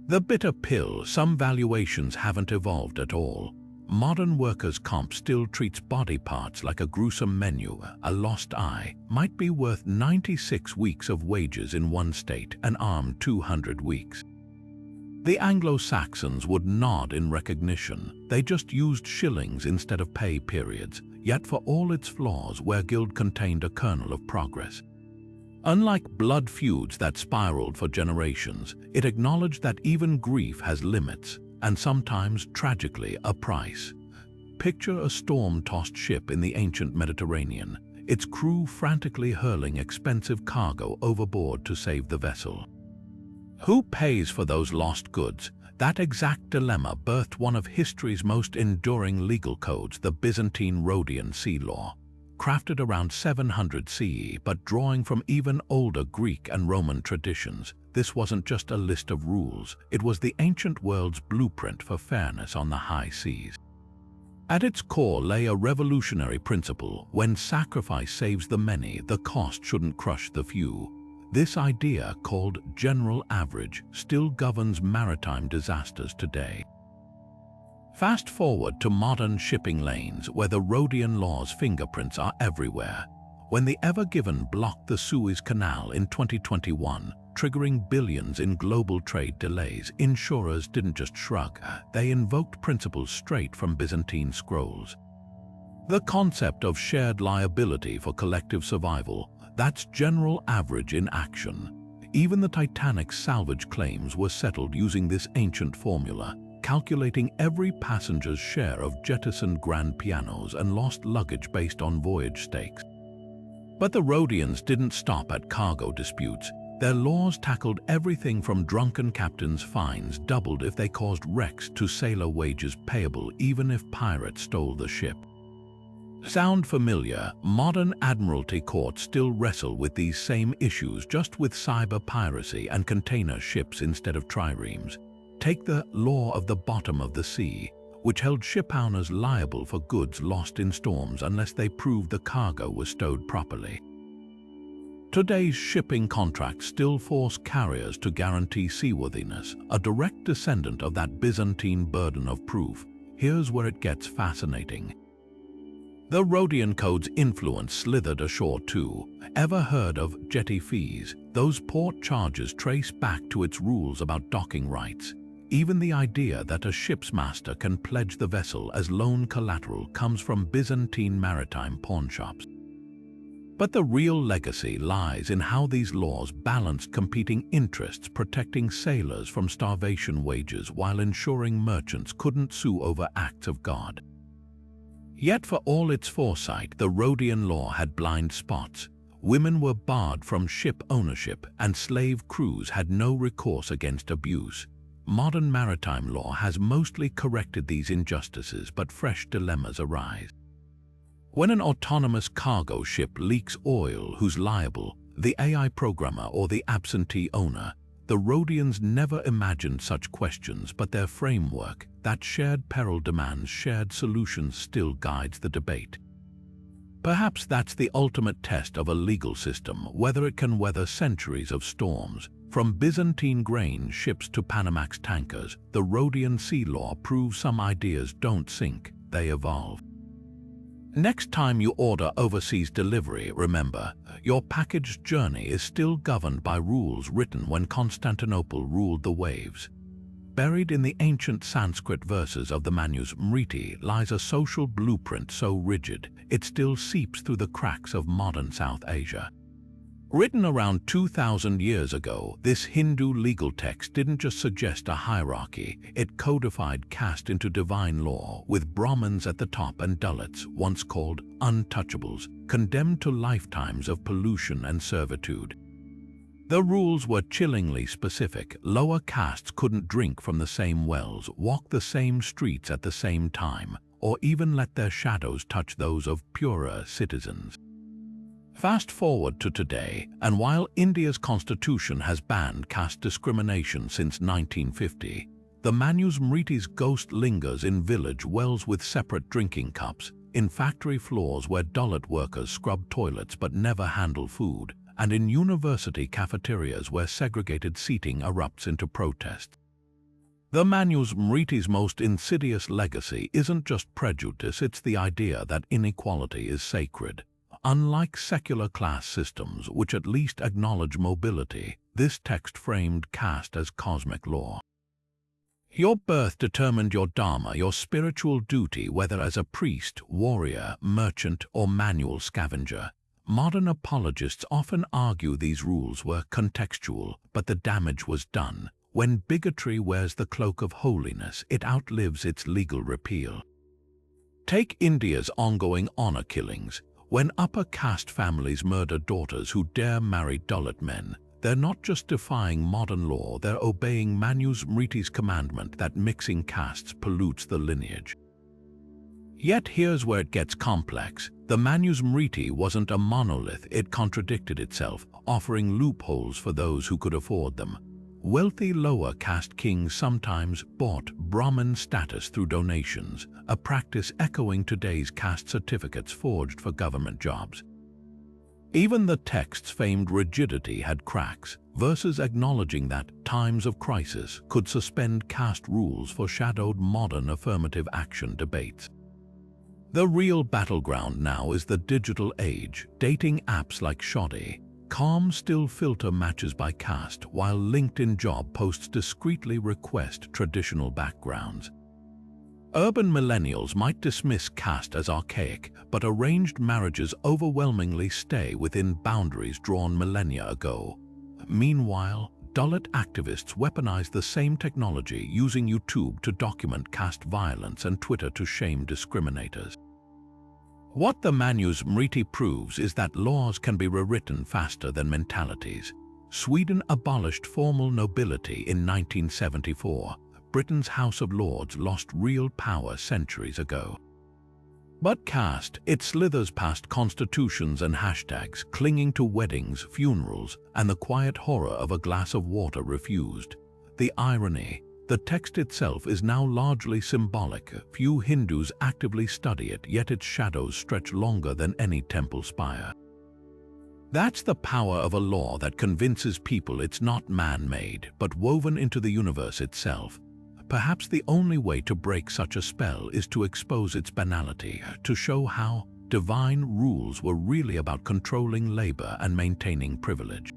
The bitter pill: some valuations haven't evolved at all. Modern workers' comp still treats body parts like a gruesome menu. A lost eye might be worth 96 weeks of wages in one state, an arm 200 weeks. The Anglo-Saxons would nod in recognition. They just used shillings instead of pay periods, yet for all its flaws, weregild contained a kernel of progress. Unlike blood feuds that spiraled for generations, it acknowledged that even grief has limits, and sometimes, tragically, a price. Picture a storm-tossed ship in the ancient Mediterranean, its crew frantically hurling expensive cargo overboard to save the vessel. Who pays for those lost goods? That exact dilemma birthed one of history's most enduring legal codes, the Byzantine Rhodian Sea Law. Crafted around 700 CE but drawing from even older Greek and Roman traditions, this wasn't just a list of rules, it was the ancient world's blueprint for fairness on the high seas. At its core lay a revolutionary principle: when sacrifice saves the many, the cost shouldn't crush the few. This idea, called general average, still governs maritime disasters today. Fast forward to modern shipping lanes, where the Rhodian law's fingerprints are everywhere. When the Ever Given blocked the Suez Canal in 2021, triggering billions in global trade delays, insurers didn't just shrug, they invoked principles straight from Byzantine scrolls. The concept of shared liability for collective survival, that's general average in action. Even the Titanic's salvage claims were settled using this ancient formula, calculating every passenger's share of jettisoned grand pianos and lost luggage based on voyage stakes. But the Rhodians didn't stop at cargo disputes. Their laws tackled everything from drunken captains' fines doubled if they caused wrecks to sailor wages payable even if pirates stole the ship. Sound familiar? Modern admiralty courts still wrestle with these same issues, just with cyber piracy and container ships instead of triremes. Take the law of the bottom of the sea, which held shipowners liable for goods lost in storms unless they proved the cargo was stowed properly. Today's shipping contracts still force carriers to guarantee seaworthiness, a direct descendant of that Byzantine burden of proof. Here's where it gets fascinating. The Rhodian code's influence slithered ashore too. Ever heard of jetty fees? Those port charges trace back to its rules about docking rights. Even the idea that a ship's master can pledge the vessel as loan collateral comes from Byzantine maritime pawnshops. But the real legacy lies in how these laws balanced competing interests, protecting sailors from starvation wages while ensuring merchants couldn't sue over acts of God. Yet for all its foresight, the Rhodian law had blind spots. Women were barred from ship ownership, and slave crews had no recourse against abuse. Modern maritime law has mostly corrected these injustices, but fresh dilemmas arise. When an autonomous cargo ship leaks oil, who's liable? The AI programmer or the absentee owner? The Rhodians never imagined such questions, but their framework, that shared peril demands shared solutions, still guides the debate. Perhaps that's the ultimate test of a legal system, whether it can weather centuries of storms. From Byzantine grain ships to Panamax tankers, the Rhodian sea law proves some ideas don't sink, they evolve. Next time you order overseas delivery, remember, your package journey is still governed by rules written when Constantinople ruled the waves. Buried in the ancient Sanskrit verses of the Manusmriti lies a social blueprint so rigid it still seeps through the cracks of modern South Asia. Written around 2,000 years ago, this Hindu legal text didn't just suggest a hierarchy, it codified caste into divine law, with Brahmins at the top and Dalits, once called untouchables, condemned to lifetimes of pollution and servitude. The rules were chillingly specific. Lower castes couldn't drink from the same wells, walk the same streets at the same time, or even let their shadows touch those of purer citizens. Fast forward to today, and while India's constitution has banned caste discrimination since 1950, the Manusmriti's ghost lingers in village wells with separate drinking cups, in factory floors where Dalit workers scrub toilets but never handle food, and in university cafeterias where segregated seating erupts into protest. The Manusmriti's most insidious legacy isn't just prejudice, it's the idea that inequality is sacred. Unlike secular class systems, which at least acknowledge mobility, this text framed caste as cosmic law. Your birth determined your dharma, your spiritual duty, whether as a priest, warrior, merchant, or manual scavenger. Modern apologists often argue these rules were contextual, but the damage was done. When bigotry wears the cloak of holiness, it outlives its legal repeal. Take India's ongoing honor killings. When upper caste families murder daughters who dare marry Dalit men, they're not just defying modern law, they're obeying Manusmriti's commandment that mixing castes pollutes the lineage. Yet here's where it gets complex. The Manusmriti wasn't a monolith, it contradicted itself, offering loopholes for those who could afford them. Wealthy lower caste kings sometimes bought Brahmin status through donations, a practice echoing today's caste certificates forged for government jobs. Even the text's famed rigidity had cracks. Verses acknowledging that times of crisis could suspend caste rules foreshadowed modern affirmative action debates. The real battleground now is the digital age. Dating apps like Shoddy, Calm still filter matches by caste, while LinkedIn job posts discreetly request traditional backgrounds. Urban millennials might dismiss caste as archaic, but arranged marriages overwhelmingly stay within boundaries drawn millennia ago. Meanwhile, Dalit activists weaponize the same technology, using YouTube to document caste violence and Twitter to shame discriminators. What the Manusmriti proves is that laws can be rewritten faster than mentalities. Sweden abolished formal nobility in 1974. Britain's House of Lords lost real power centuries ago. But caste, it slithers past constitutions and hashtags, clinging to weddings, funerals, and the quiet horror of a glass of water refused. The irony: the text itself is now largely symbolic. Few Hindus actively study it, yet its shadows stretch longer than any temple spire. That's the power of a law that convinces people it's not man-made, but woven into the universe itself. Perhaps the only way to break such a spell is to expose its banality, to show how divine rules were really about controlling labor and maintaining privilege.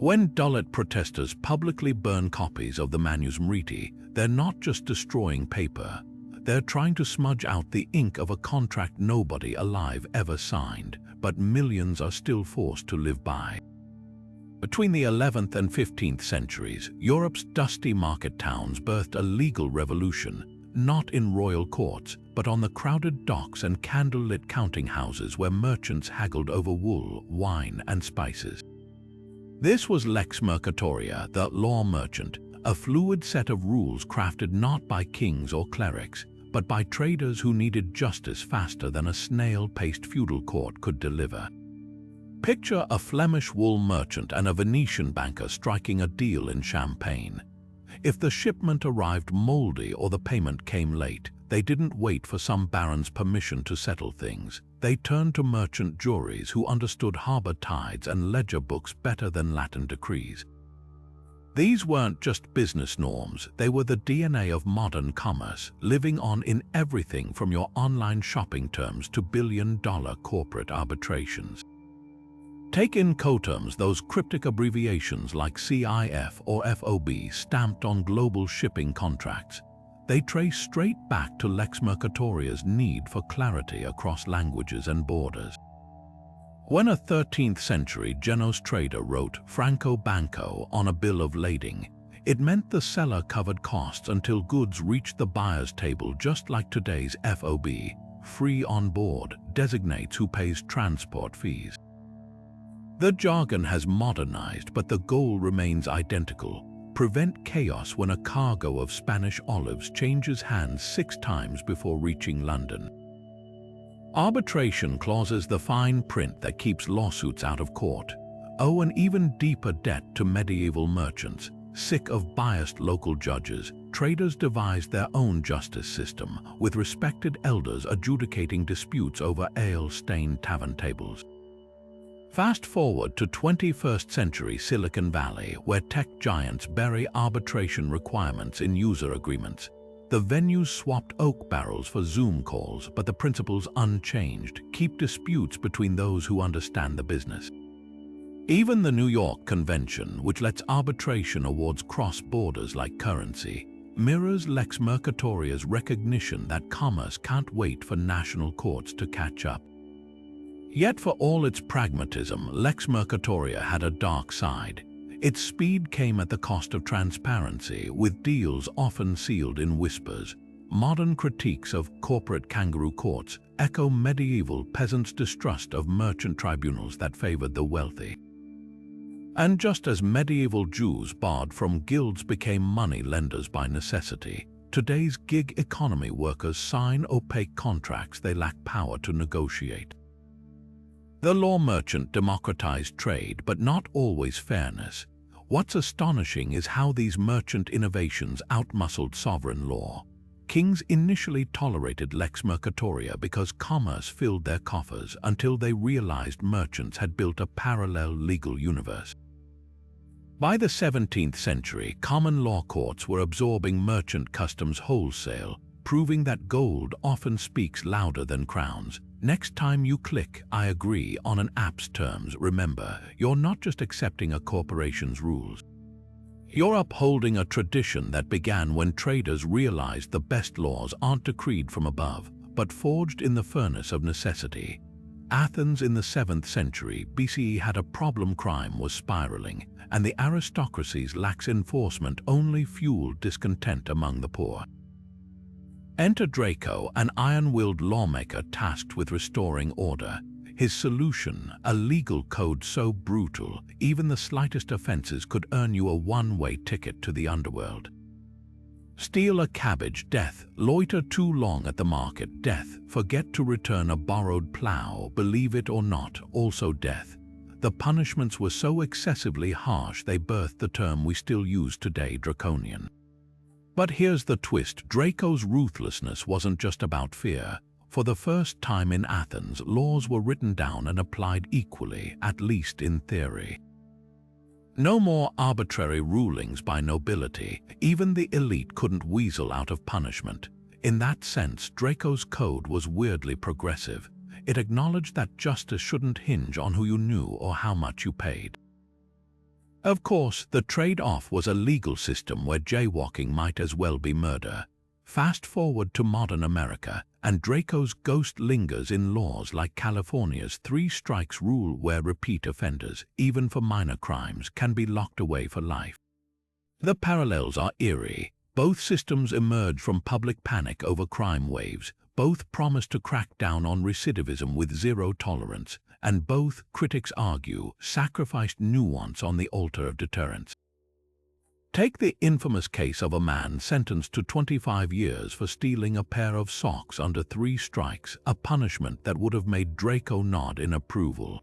When Dalit protesters publicly burn copies of the Manusmriti, they're not just destroying paper, they're trying to smudge out the ink of a contract nobody alive ever signed, but millions are still forced to live by. Between the 11th and 15th centuries, Europe's dusty market towns birthed a legal revolution, not in royal courts, but on the crowded docks and candlelit counting houses where merchants haggled over wool, wine, and spices. This was Lex Mercatoria, the law merchant, a fluid set of rules crafted not by kings or clerics, but by traders who needed justice faster than a snail-paced feudal court could deliver. Picture a Flemish wool merchant and a Venetian banker striking a deal in Champagne. If the shipment arrived moldy or the payment came late, they didn't wait for some baron's permission to settle things. They turned to merchant juries who understood harbor tides and ledger books better than Latin decrees. These weren't just business norms, they were the DNA of modern commerce, living on in everything from your online shopping terms to billion-dollar corporate arbitrations. Take in Incoterms, those cryptic abbreviations like CIF or FOB stamped on global shipping contracts. They trace straight back to Lex Mercatoria's need for clarity across languages and borders. When a 13th century Genoese trader wrote Franco Banco on a bill of lading, it meant the seller covered costs until goods reached the buyer's table, just like today's FOB, free on board, designates who pays transport fees. The jargon has modernized, but the goal remains identical: prevent chaos when a cargo of Spanish olives changes hands 6 times before reaching London. Arbitration clauses, the fine print that keeps lawsuits out of court, owe an even deeper debt to medieval merchants. Sick of biased local judges, traders devised their own justice system, with respected elders adjudicating disputes over ale-stained tavern tables. Fast forward to 21st century Silicon Valley, where tech giants bury arbitration requirements in user agreements. The venues swapped oak barrels for Zoom calls, but the principle's unchanged: keep disputes between those who understand the business. Even the New York Convention, which lets arbitration awards cross borders like currency, mirrors Lex Mercatoria's recognition that commerce can't wait for national courts to catch up. Yet for all its pragmatism, Lex Mercatoria had a dark side. Its speed came at the cost of transparency, with deals often sealed in whispers. Modern critiques of corporate kangaroo courts echo medieval peasants' distrust of merchant tribunals that favored the wealthy. And just as medieval Jews barred from guilds became money lenders by necessity, today's gig economy workers sign opaque contracts they lack power to negotiate. The law merchant democratized trade, but not always fairness. What's astonishing is how these merchant innovations outmuscled sovereign law. Kings initially tolerated Lex Mercatoria because commerce filled their coffers, until they realized merchants had built a parallel legal universe. By the 17th century, common law courts were absorbing merchant customs wholesale, proving that gold often speaks louder than crowns. Next time you click "I agree" on an app's terms, remember, you're not just accepting a corporation's rules. You're upholding a tradition that began when traders realized the best laws aren't decreed from above, but forged in the furnace of necessity. Athens in the 7th century BCE had a problem: crime was spiraling, and the aristocracy's lax enforcement only fueled discontent among the poor. Enter Draco, an iron-willed lawmaker tasked with restoring order. His solution, a legal code so brutal, even the slightest offenses could earn you a one-way ticket to the underworld. Steal a cabbage, death. Loiter too long at the market, death. Forget to return a borrowed plow, believe it or not, also death. The punishments were so excessively harsh they birthed the term we still use today, draconian. But here's the twist: Draco's ruthlessness wasn't just about fear. For the first time in Athens, laws were written down and applied equally, at least in theory. No more arbitrary rulings by nobility. Even the elite couldn't weasel out of punishment. In that sense, Draco's code was weirdly progressive. It acknowledged that justice shouldn't hinge on who you knew or how much you paid. Of course, the trade-off was a legal system where jaywalking might as well be murder. Fast forward to modern America, and Draco's ghost lingers in laws like California's 3 strikes rule, where repeat offenders, even for minor crimes, can be locked away for life. The parallels are eerie. Both systems emerged from public panic over crime waves. Both promised to crack down on recidivism with zero tolerance, and both, critics argue, sacrificed nuance on the altar of deterrence. Take the infamous case of a man sentenced to 25 years for stealing a pair of socks under 3 strikes, a punishment that would have made Draco nod in approval.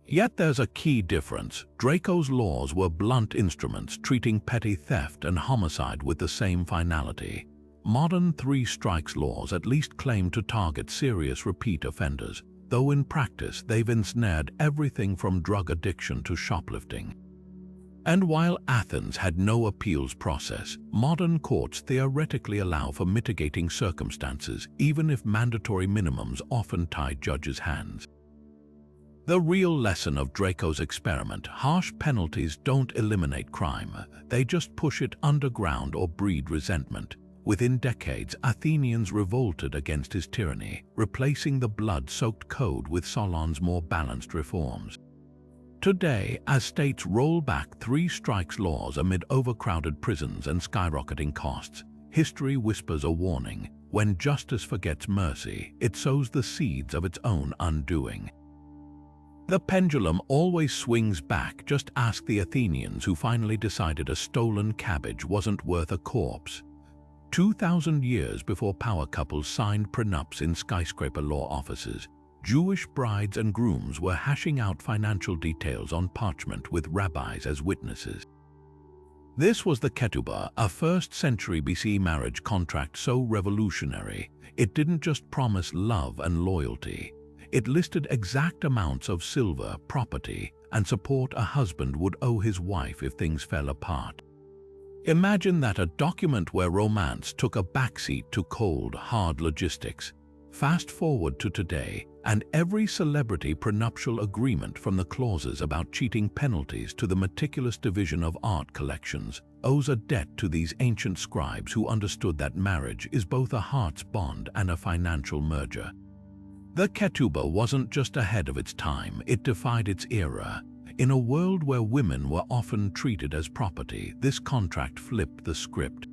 Yet there's a key difference. Draco's laws were blunt instruments, treating petty theft and homicide with the same finality. Modern 3 strikes laws at least claim to target serious repeat offenders, though in practice they've ensnared everything from drug addiction to shoplifting. And while Athens had no appeals process, modern courts theoretically allow for mitigating circumstances, even if mandatory minimums often tie judges' hands. The real lesson of Draco's experiment: harsh penalties don't eliminate crime, they just push it underground or breed resentment. Within decades, Athenians revolted against his tyranny, replacing the blood-soaked code with Solon's more balanced reforms. Today, as states roll back three-strikes laws amid overcrowded prisons and skyrocketing costs, history whispers a warning: when justice forgets mercy, it sows the seeds of its own undoing. The pendulum always swings back. Just ask the Athenians, who finally decided a stolen cabbage wasn't worth a corpse. 2,000 years before power couples signed prenups in skyscraper law offices, Jewish brides and grooms were hashing out financial details on parchment with rabbis as witnesses. This was the ketubah, a 1st century BC marriage contract so revolutionary, it didn't just promise love and loyalty. It listed exact amounts of silver, property, and support a husband would owe his wife if things fell apart. Imagine that, a document where romance took a backseat to cold, hard logistics. Fast forward to today, and every celebrity prenuptial agreement, from the clauses about cheating penalties to the meticulous division of art collections, owes a debt to these ancient scribes who understood that marriage is both a heart's bond and a financial merger. The ketubah wasn't just ahead of its time, it defied its era. In a world where women were often treated as property, this contract flipped the script.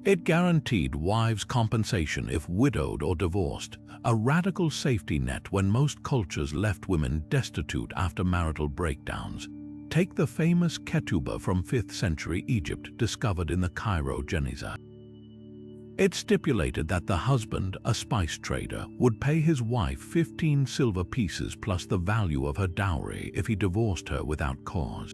It guaranteed wives compensation if widowed or divorced, a radical safety net when most cultures left women destitute after marital breakdowns. Take the famous ketubah from 5th century Egypt, discovered in the Cairo Geniza. It stipulated that the husband, a spice trader, would pay his wife 15 silver pieces plus the value of her dowry if he divorced her without cause.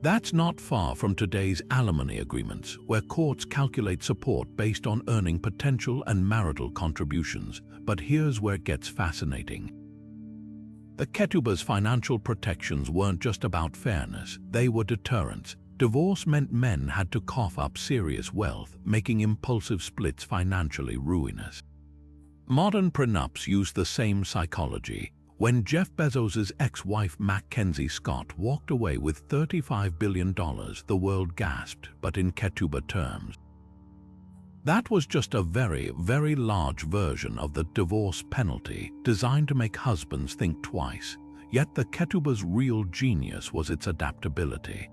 That's not far from today's alimony agreements, where courts calculate support based on earning potential and marital contributions. But here's where it gets fascinating. The ketubah's financial protections weren't just about fairness, they were deterrents. Divorce meant men had to cough up serious wealth, making impulsive splits financially ruinous. Modern prenups use the same psychology. When Jeff Bezos's ex-wife Mackenzie Scott walked away with $35 billion, the world gasped, but in ketubah terms. That was just a very, very large version of the divorce penalty, designed to make husbands think twice. Yet the ketubah's real genius was its adaptability.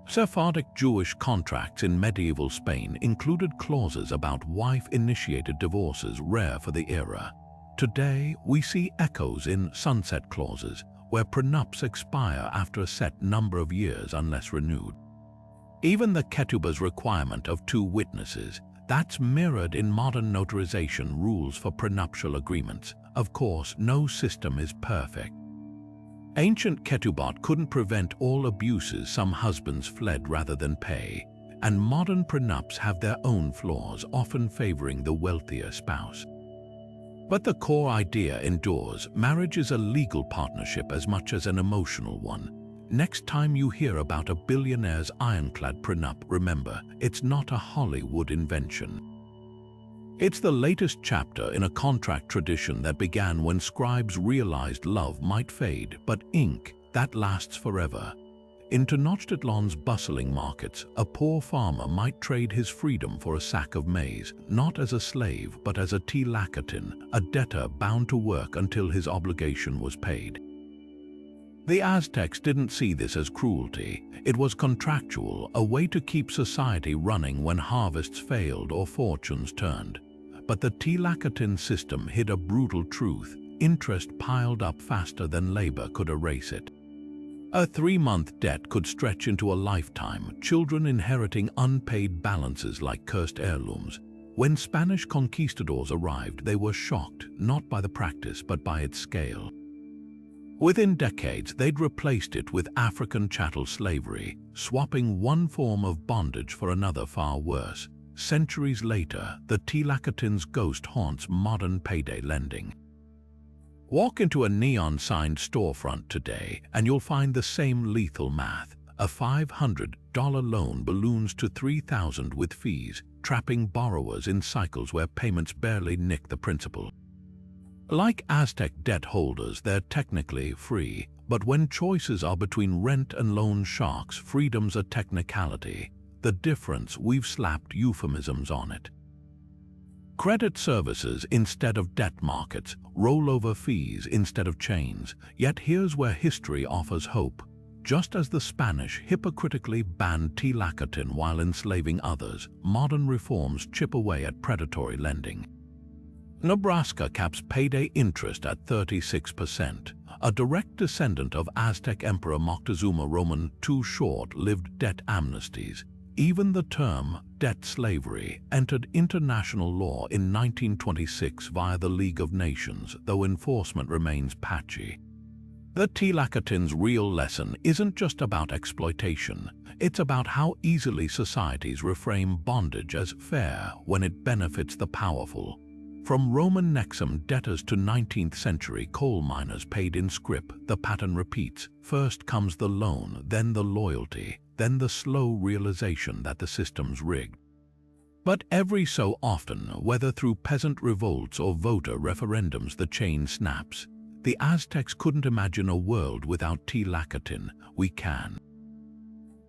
Sephardic Jewish contracts in medieval Spain included clauses about wife-initiated divorces, rare for the era. Today, we see echoes in sunset clauses, where prenups expire after a set number of years unless renewed. Even the ketubah's requirement of 2 witnesses, that's mirrored in modern notarization rules for prenuptial agreements. Of course, no system is perfect. Ancient ketubah couldn't prevent all abuses. Some husbands fled rather than pay, and modern prenups have their own flaws, often favoring the wealthier spouse. But the core idea endures. Marriage is a legal partnership as much as an emotional one. Next time you hear about a billionaire's ironclad prenup, remember, it's not a Hollywood invention. It's the latest chapter in a contract tradition that began when scribes realized love might fade, but ink, that lasts forever. In Tenochtitlan's bustling markets, a poor farmer might trade his freedom for a sack of maize, not as a slave, but as a telakatin, a debtor bound to work until his obligation was paid. The Aztecs didn't see this as cruelty. It was contractual, a way to keep society running when harvests failed or fortunes turned. But the telakatin system hid a brutal truth: interest piled up faster than labor could erase it. A 3-month debt could stretch into a lifetime, children inheriting unpaid balances like cursed heirlooms. When Spanish conquistadors arrived, they were shocked, not by the practice, but by its scale. Within decades, they'd replaced it with African chattel slavery, swapping one form of bondage for another far worse. Centuries later, the telakatin's ghost haunts modern payday lending. Walk into a neon-signed storefront today, and you'll find the same lethal math: a $500 loan balloons to $3,000 with fees, trapping borrowers in cycles where payments barely nick the principal. Like Aztec debt holders, they're technically free, but when choices are between rent and loan sharks, freedom's a technicality. The difference, we've slapped euphemisms on it. Credit services instead of debt markets, rollover fees instead of chains. Yet here's where history offers hope. Just as the Spanish hypocritically banned telacatin while enslaving others, modern reforms chip away at predatory lending. Nebraska caps payday interest at 36%, a direct descendant of Aztec Emperor Moctezuma Roman II short-lived debt amnesties. Even the term debt slavery entered international law in 1926 via the League of Nations, though enforcement remains patchy. The telacatin's real lesson isn't just about exploitation, it's about how easily societies reframe bondage as fair when it benefits the powerful. From Roman Nexum debtors to 19th century coal miners paid in scrip, the pattern repeats. First comes the loan, then the loyalty, then the slow realization that the system's rigged. But every so often, whether through peasant revolts or voter referendums, the chain snaps. The Aztecs couldn't imagine a world without telacatin. We can.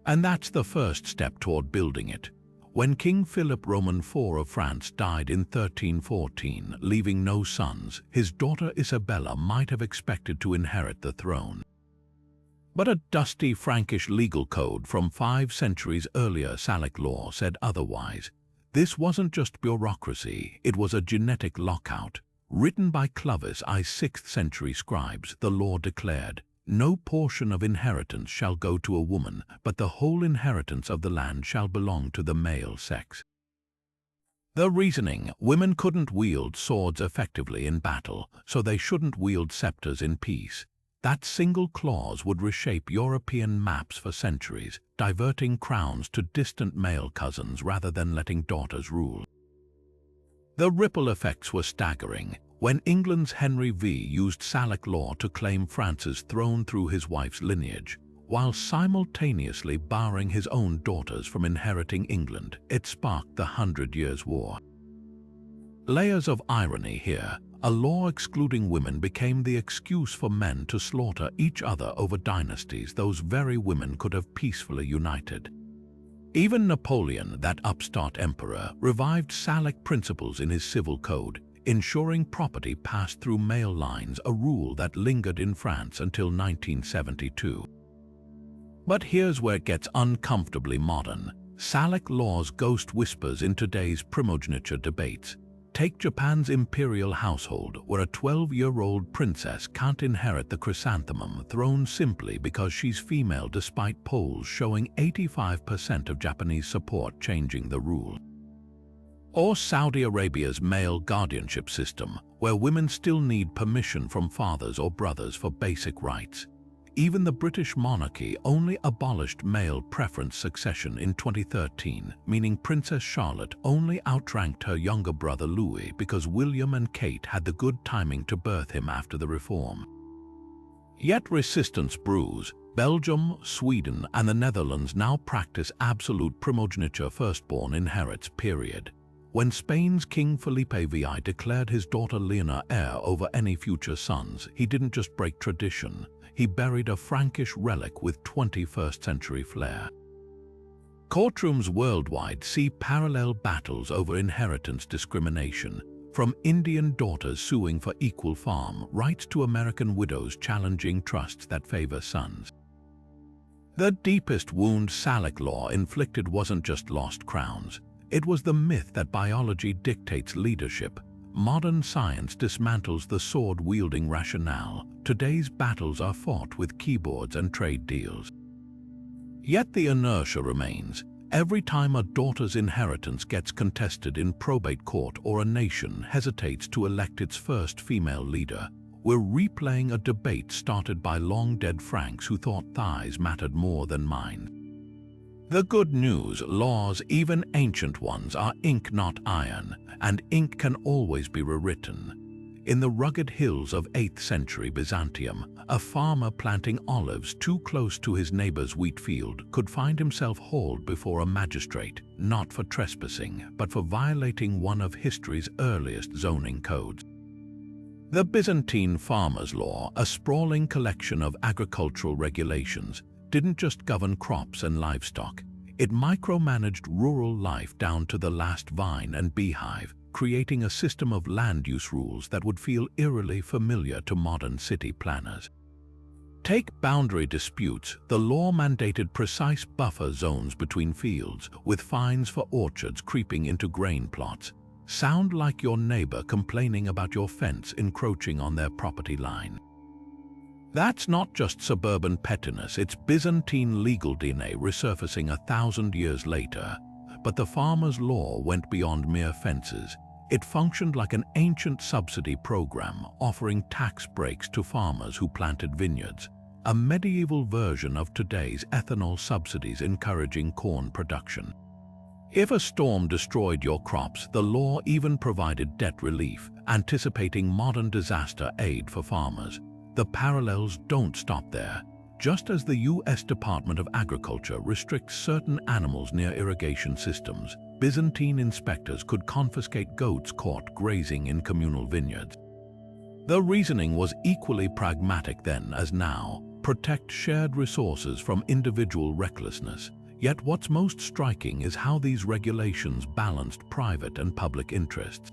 And that's the first step toward building it. When King Philip Roman IV of France died in 1314, leaving no sons, his daughter Isabella might have expected to inherit the throne. But a dusty Frankish legal code from 5 centuries earlier, Salic law, said otherwise. This wasn't just bureaucracy, it was a genetic lockout. Written by Clovis I 6th century scribes, the law declared, "No portion of inheritance shall go to a woman, but the whole inheritance of the land shall belong to the male sex." The reasoning: women couldn't wield swords effectively in battle, so they shouldn't wield scepters in peace. That single clause would reshape European maps for centuries, diverting crowns to distant male cousins rather than letting daughters rule. The ripple effects were staggering. When England's Henry V used Salic law to claim France's throne through his wife's lineage, while simultaneously barring his own daughters from inheriting England, it sparked the 100 Years' War. Layers of irony here. A law excluding women became the excuse for men to slaughter each other over dynasties those very women could have peacefully united. Even Napoleon, that upstart emperor, revived Salic principles in his civil code, ensuring property passed through male lines, a rule that lingered in France until 1972. But here's where it gets uncomfortably modern. Salic law's ghost whispers in today's primogeniture debates. Take Japan's imperial household, where a 12-year-old princess can't inherit the chrysanthemum throne simply because she's female, despite polls showing 85% of Japanese support changing the rule. Or Saudi Arabia's male guardianship system, where women still need permission from fathers or brothers for basic rights. Even the British monarchy only abolished male preference succession in 2013, meaning Princess Charlotte only outranked her younger brother Louis because William and Kate had the good timing to birth him after the reform. Yet resistance brews. Belgium, Sweden, and the Netherlands now practice absolute primogeniture, firstborn inherits, period. When Spain's King Felipe VI declared his daughter Leonor heir over any future sons, he didn't just break tradition. He buried a Frankish relic with 21st century flair. Courtrooms worldwide see parallel battles over inheritance discrimination, from Indian daughters suing for equal farm rights to American widows challenging trusts that favor sons. The deepest wound Salic law inflicted wasn't just lost crowns. It was the myth that biology dictates leadership. Modern science dismantles the sword-wielding rationale. Today's battles are fought with keyboards and trade deals. Yet the inertia remains. Every time a daughter's inheritance gets contested in probate court or a nation hesitates to elect its first female leader, we're replaying a debate started by long-dead Franks who thought thighs mattered more than minds. The good news: laws, even ancient ones, are ink not iron, and ink can always be rewritten. In the rugged hills of 8th century Byzantium, a farmer planting olives too close to his neighbor's wheat field could find himself hauled before a magistrate, not for trespassing, but for violating one of history's earliest zoning codes. The Byzantine Farmers' Law, a sprawling collection of agricultural regulations, didn't just govern crops and livestock. It micromanaged rural life down to the last vine and beehive, creating a system of land use rules that would feel eerily familiar to modern city planners. Take boundary disputes. The law mandated precise buffer zones between fields, with fines for orchards creeping into grain plots. Sound like your neighbor complaining about your fence encroaching on their property line. That's not just suburban pettiness, it's Byzantine legal DNA resurfacing 1,000 years later. But the farmers' law went beyond mere fences. It functioned like an ancient subsidy program, offering tax breaks to farmers who planted vineyards, a medieval version of today's ethanol subsidies encouraging corn production. If a storm destroyed your crops, the law even provided debt relief, anticipating modern disaster aid for farmers. The parallels don't stop there. Just as the U.S. Department of Agriculture restricts certain animals near irrigation systems, Byzantine inspectors could confiscate goats caught grazing in communal vineyards. The reasoning was equally pragmatic then as now: protect shared resources from individual recklessness. Yet what's most striking is how these regulations balanced private and public interests.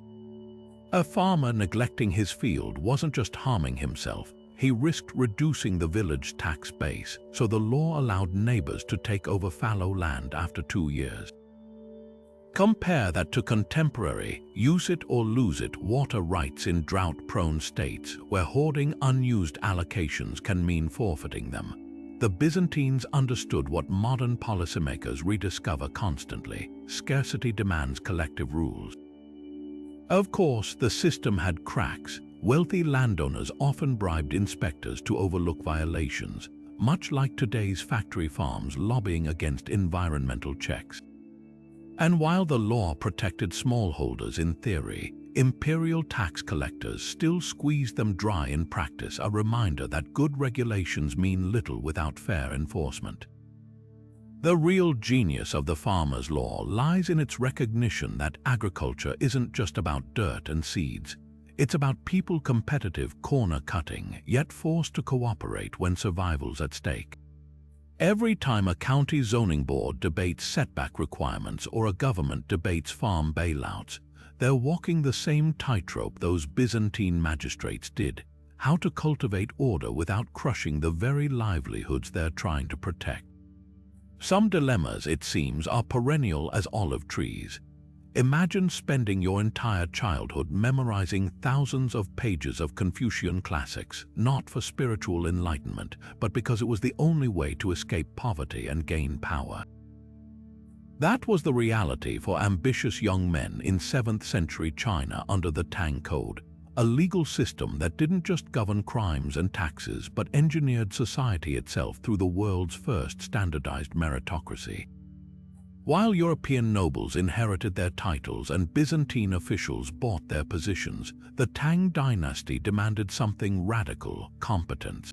A farmer neglecting his field wasn't just harming himself, he risked reducing the village tax base, so the law allowed neighbors to take over fallow land after 2 years. Compare that to contemporary use it or lose it water rights in drought-prone states, where hoarding unused allocations can mean forfeiting them. The Byzantines understood what modern policymakers rediscover constantly: scarcity demands collective rules. Of course, the system had cracks. Wealthy landowners often bribed inspectors to overlook violations, much like today's factory farms lobbying against environmental checks. And while the law protected smallholders in theory, imperial tax collectors still squeezed them dry in practice, a reminder that good regulations mean little without fair enforcement. The real genius of the farmers' law lies in its recognition that agriculture isn't just about dirt and seeds. It's about people competitive corner-cutting, yet forced to cooperate when survival's at stake. Every time a county zoning board debates setback requirements or a government debates farm bailouts, they're walking the same tightrope those Byzantine magistrates did: how to cultivate order without crushing the very livelihoods they're trying to protect. Some dilemmas, it seems, are perennial as olive trees. Imagine spending your entire childhood memorizing thousands of pages of Confucian classics, not for spiritual enlightenment, but because it was the only way to escape poverty and gain power. That was the reality for ambitious young men in 7th century China under the Tang Code, a legal system that didn't just govern crimes and taxes, but engineered society itself through the world's first standardized meritocracy. While European nobles inherited their titles and Byzantine officials bought their positions, the Tang dynasty demanded something radical: competence.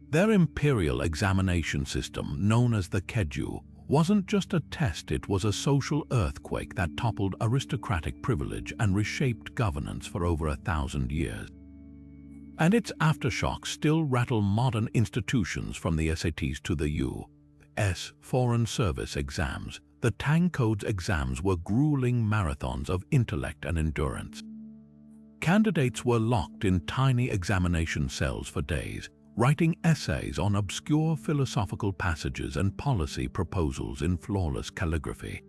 Their imperial examination system, known as the Keju, wasn't just a test, it was a social earthquake that toppled aristocratic privilege and reshaped governance for over 1,000 years. And its aftershocks still rattle modern institutions, from the SATs to the U.S. Foreign Service exams. The Tang Code's exams were grueling marathons of intellect and endurance. Candidates were locked in tiny examination cells for days, writing essays on obscure philosophical passages and policy proposals in flawless calligraphy.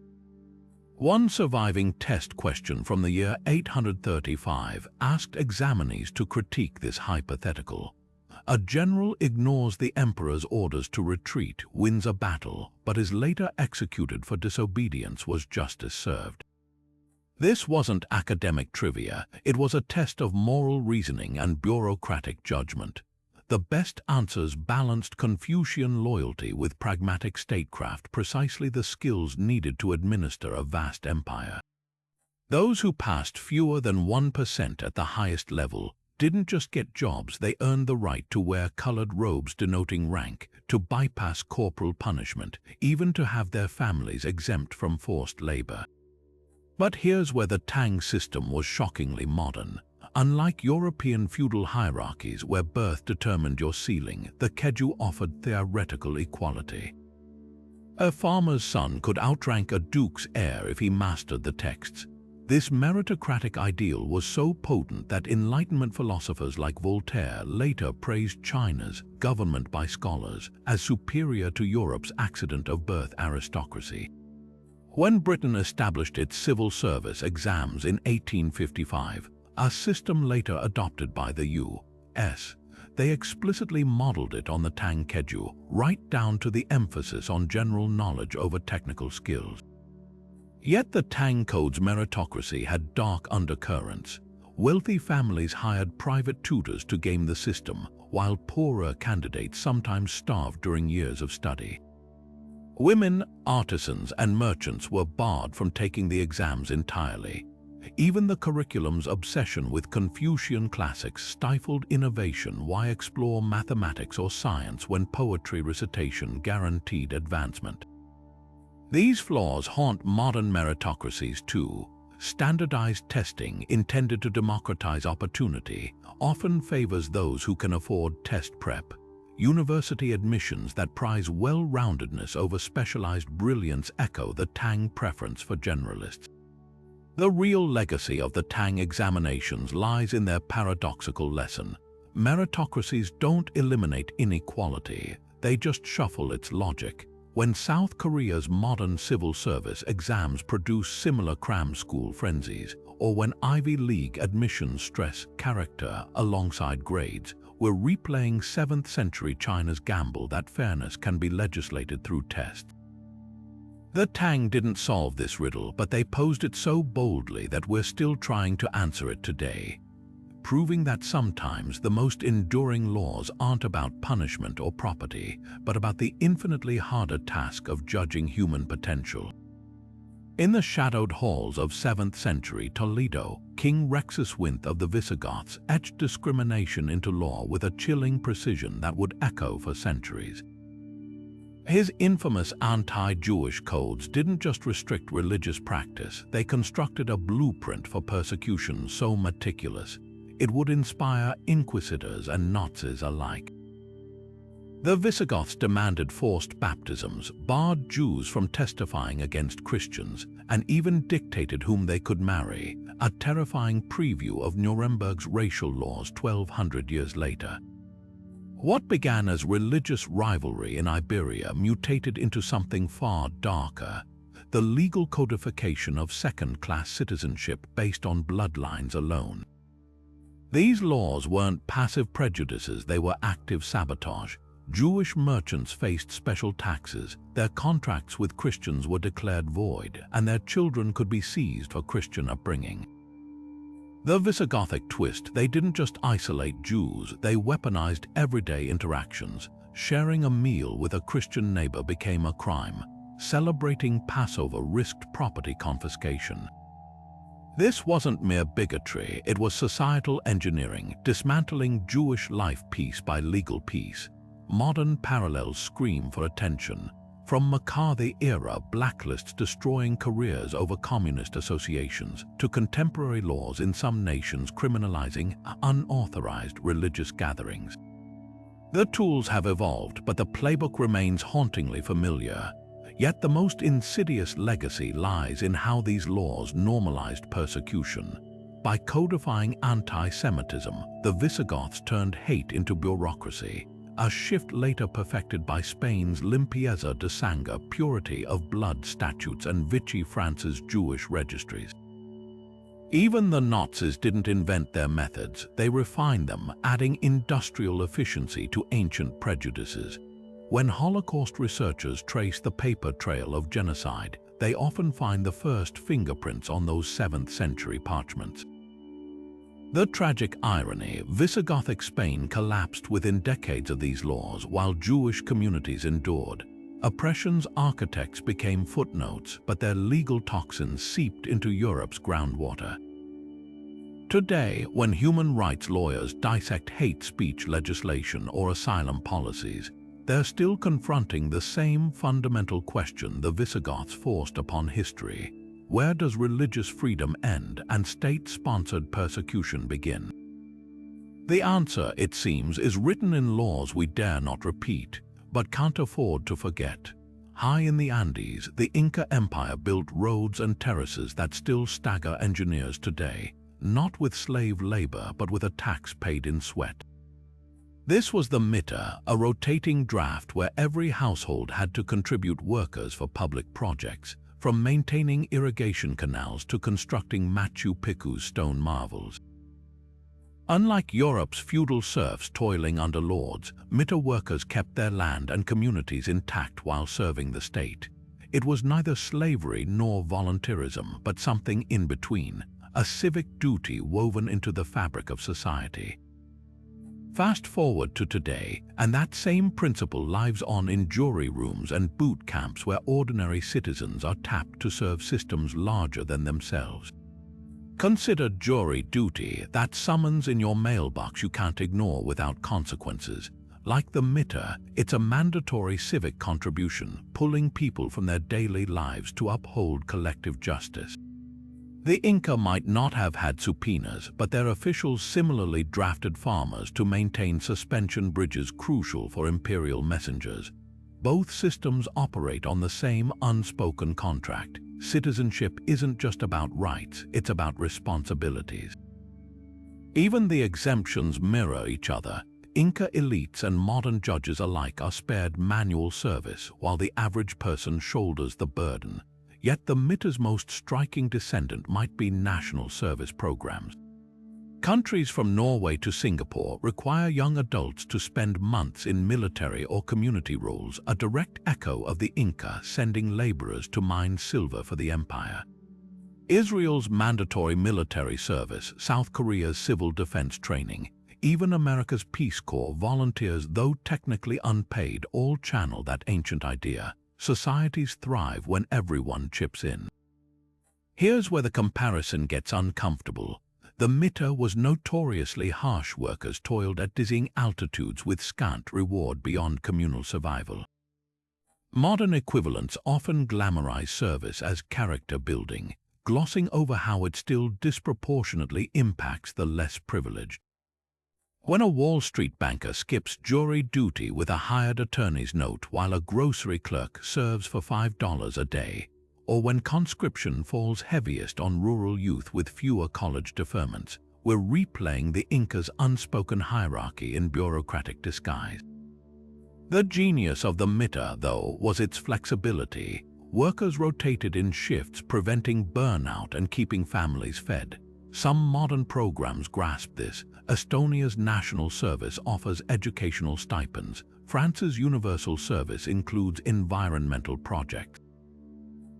One surviving test question from the year 835 asked examinees to critique this hypothetical. A general ignores the emperor's orders to retreat, wins a battle, but is later executed for disobedience. Was justice served? This wasn't academic trivia, it was a test of moral reasoning and bureaucratic judgment. The best answers balanced Confucian loyalty with pragmatic statecraft, precisely the skills needed to administer a vast empire. Those who passed fewer than 1% at the highest level didn't just get jobs, they earned the right to wear colored robes denoting rank, to bypass corporal punishment, even to have their families exempt from forced labor. But here's where the Tang system was shockingly modern. Unlike European feudal hierarchies where birth determined your ceiling, the Keju offered theoretical equality. A farmer's son could outrank a duke's heir if he mastered the texts. This meritocratic ideal was so potent that Enlightenment philosophers like Voltaire later praised China's government by scholars as superior to Europe's accident of birth aristocracy. When Britain established its civil service exams in 1855, a system later adopted by the U.S., they explicitly modeled it on the Tang Keju, right down to the emphasis on general knowledge over technical skills. Yet the Tang Code's meritocracy had dark undercurrents. Wealthy families hired private tutors to game the system, while poorer candidates sometimes starved during years of study. Women, artisans, and merchants were barred from taking the exams entirely. Even the curriculum's obsession with Confucian classics stifled innovation. Why explore mathematics or science when poetry recitation guaranteed advancement? These flaws haunt modern meritocracies too. Standardized testing, intended to democratize opportunity, often favors those who can afford test prep. University admissions that prize well-roundedness over specialized brilliance echo the Tang preference for generalists. The real legacy of the Tang examinations lies in their paradoxical lesson. Meritocracies don't eliminate inequality, they just shuffle its logic. When South Korea's modern civil service exams produce similar cram school frenzies, or when Ivy League admissions stress character alongside grades, we're replaying 7th century China's gamble that fairness can be legislated through tests. The Tang didn't solve this riddle, but they posed it so boldly that we're still trying to answer it today, proving that sometimes the most enduring laws aren't about punishment or property, but about the infinitely harder task of judging human potential. In the shadowed halls of 7th century Toledo, King Rexus of the Visigoths etched discrimination into law with a chilling precision that would echo for centuries. His infamous anti-Jewish codes didn't just restrict religious practice, they constructed a blueprint for persecution so meticulous it would inspire inquisitors and Nazis alike. The Visigoths demanded forced baptisms, barred Jews from testifying against Christians, and even dictated whom they could marry, a terrifying preview of Nuremberg's racial laws 1200 years later. What began as religious rivalry in Iberia mutated into something far darker: the legal codification of second-class citizenship based on bloodlines alone. These laws weren't passive prejudices, they were active sabotage. Jewish merchants faced special taxes, their contracts with Christians were declared void, and their children could be seized for Christian upbringing. The Visigothic twist: they didn't just isolate Jews, they weaponized everyday interactions. Sharing a meal with a Christian neighbor became a crime. Celebrating Passover risked property confiscation. This wasn't mere bigotry, it was societal engineering, dismantling Jewish life piece by legal piece. Modern parallels scream for attention. From McCarthy-era blacklists destroying careers over communist associations, to contemporary laws in some nations criminalizing unauthorized religious gatherings. The tools have evolved, but the playbook remains hauntingly familiar. Yet the most insidious legacy lies in how these laws normalized persecution. By codifying anti-Semitism, the Visigoths turned hate into bureaucracy, a shift later perfected by Spain's limpieza de sangre, purity of blood statutes, and Vichy France's Jewish registries. Even the Nazis didn't invent their methods, they refined them, adding industrial efficiency to ancient prejudices. When Holocaust researchers trace the paper trail of genocide, they often find the first fingerprints on those 7th century parchments. The tragic irony: Visigothic Spain collapsed within decades of these laws while Jewish communities endured. Oppression's architects became footnotes, but their legal toxins seeped into Europe's groundwater. Today, when human rights lawyers dissect hate speech legislation or asylum policies, they're still confronting the same fundamental question the Visigoths forced upon history. Where does religious freedom end and state-sponsored persecution begin? The answer, it seems, is written in laws we dare not repeat, but can't afford to forget. High in the Andes, the Inca Empire built roads and terraces that still stagger engineers today, not with slave labor but with a tax paid in sweat. This was the mitre, a rotating draft where every household had to contribute workers for public projects, from maintaining irrigation canals to constructing Machu Picchu's stone marvels. Unlike Europe's feudal serfs toiling under lords, mitre workers kept their land and communities intact while serving the state. It was neither slavery nor volunteerism, but something in between, a civic duty woven into the fabric of society. Fast forward to today, and that same principle lives on in jury rooms and boot camps where ordinary citizens are tapped to serve systems larger than themselves. Consider jury duty, that summons in your mailbox you can't ignore without consequences. Like the mitre, it's a mandatory civic contribution, pulling people from their daily lives to uphold collective justice. The Inca might not have had subpoenas, but their officials similarly drafted farmers to maintain suspension bridges crucial for imperial messengers. Both systems operate on the same unspoken contract. Citizenship isn't just about rights, it's about responsibilities. Even the exemptions mirror each other. Inca elites and modern judges alike are spared manual service, while the average person shoulders the burden. Yet the mitre's most striking descendant might be national service programs. Countries from Norway to Singapore require young adults to spend months in military or community roles, a direct echo of the Inca sending laborers to mine silver for the empire. Israel's mandatory military service, South Korea's civil defense training, even America's Peace Corps volunteers, though technically unpaid, all channel that ancient idea. Societies thrive when everyone chips in. Here's where the comparison gets uncomfortable. The mitre was notoriously harsh. Workers toiled at dizzying altitudes with scant reward beyond communal survival. Modern equivalents often glamorize service as character building, glossing over how it still disproportionately impacts the less privileged. When a Wall Street banker skips jury duty with a hired attorney's note while a grocery clerk serves for $5 a day, or when conscription falls heaviest on rural youth with fewer college deferments, we're replaying the Inca's unspoken hierarchy in bureaucratic disguise. The genius of the mitre, though, was its flexibility. Workers rotated in shifts, preventing burnout and keeping families fed. Some modern programs grasp this. Estonia's national service offers educational stipends. France's universal service includes environmental projects.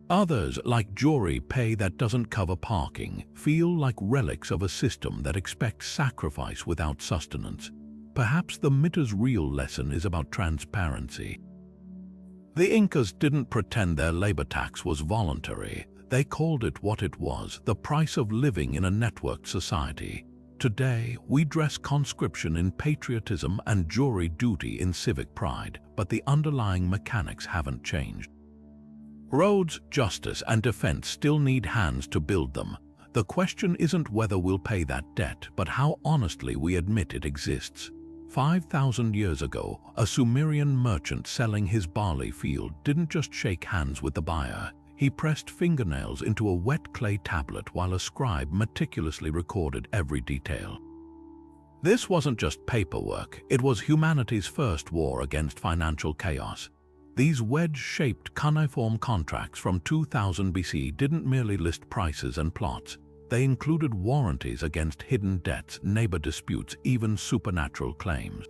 Others, like jury pay that doesn't cover parking, feel like relics of a system that expects sacrifice without sustenance. Perhaps the mitre's real lesson is about transparency. The Incas didn't pretend their labor tax was voluntary. They called it what it was, the price of living in a networked society. Today, we dress conscription in patriotism and jury duty in civic pride, but the underlying mechanics haven't changed. Roads, justice, and defense still need hands to build them. The question isn't whether we'll pay that debt, but how honestly we admit it exists. 5,000 years ago, a Sumerian merchant selling his barley field didn't just shake hands with the buyer. He pressed fingernails into a wet clay tablet while a scribe meticulously recorded every detail. This wasn't just paperwork, it was humanity's first war against financial chaos. These wedge-shaped cuneiform contracts from 2000 BC didn't merely list prices and plots. They included warranties against hidden debts, neighbor disputes, even supernatural claims.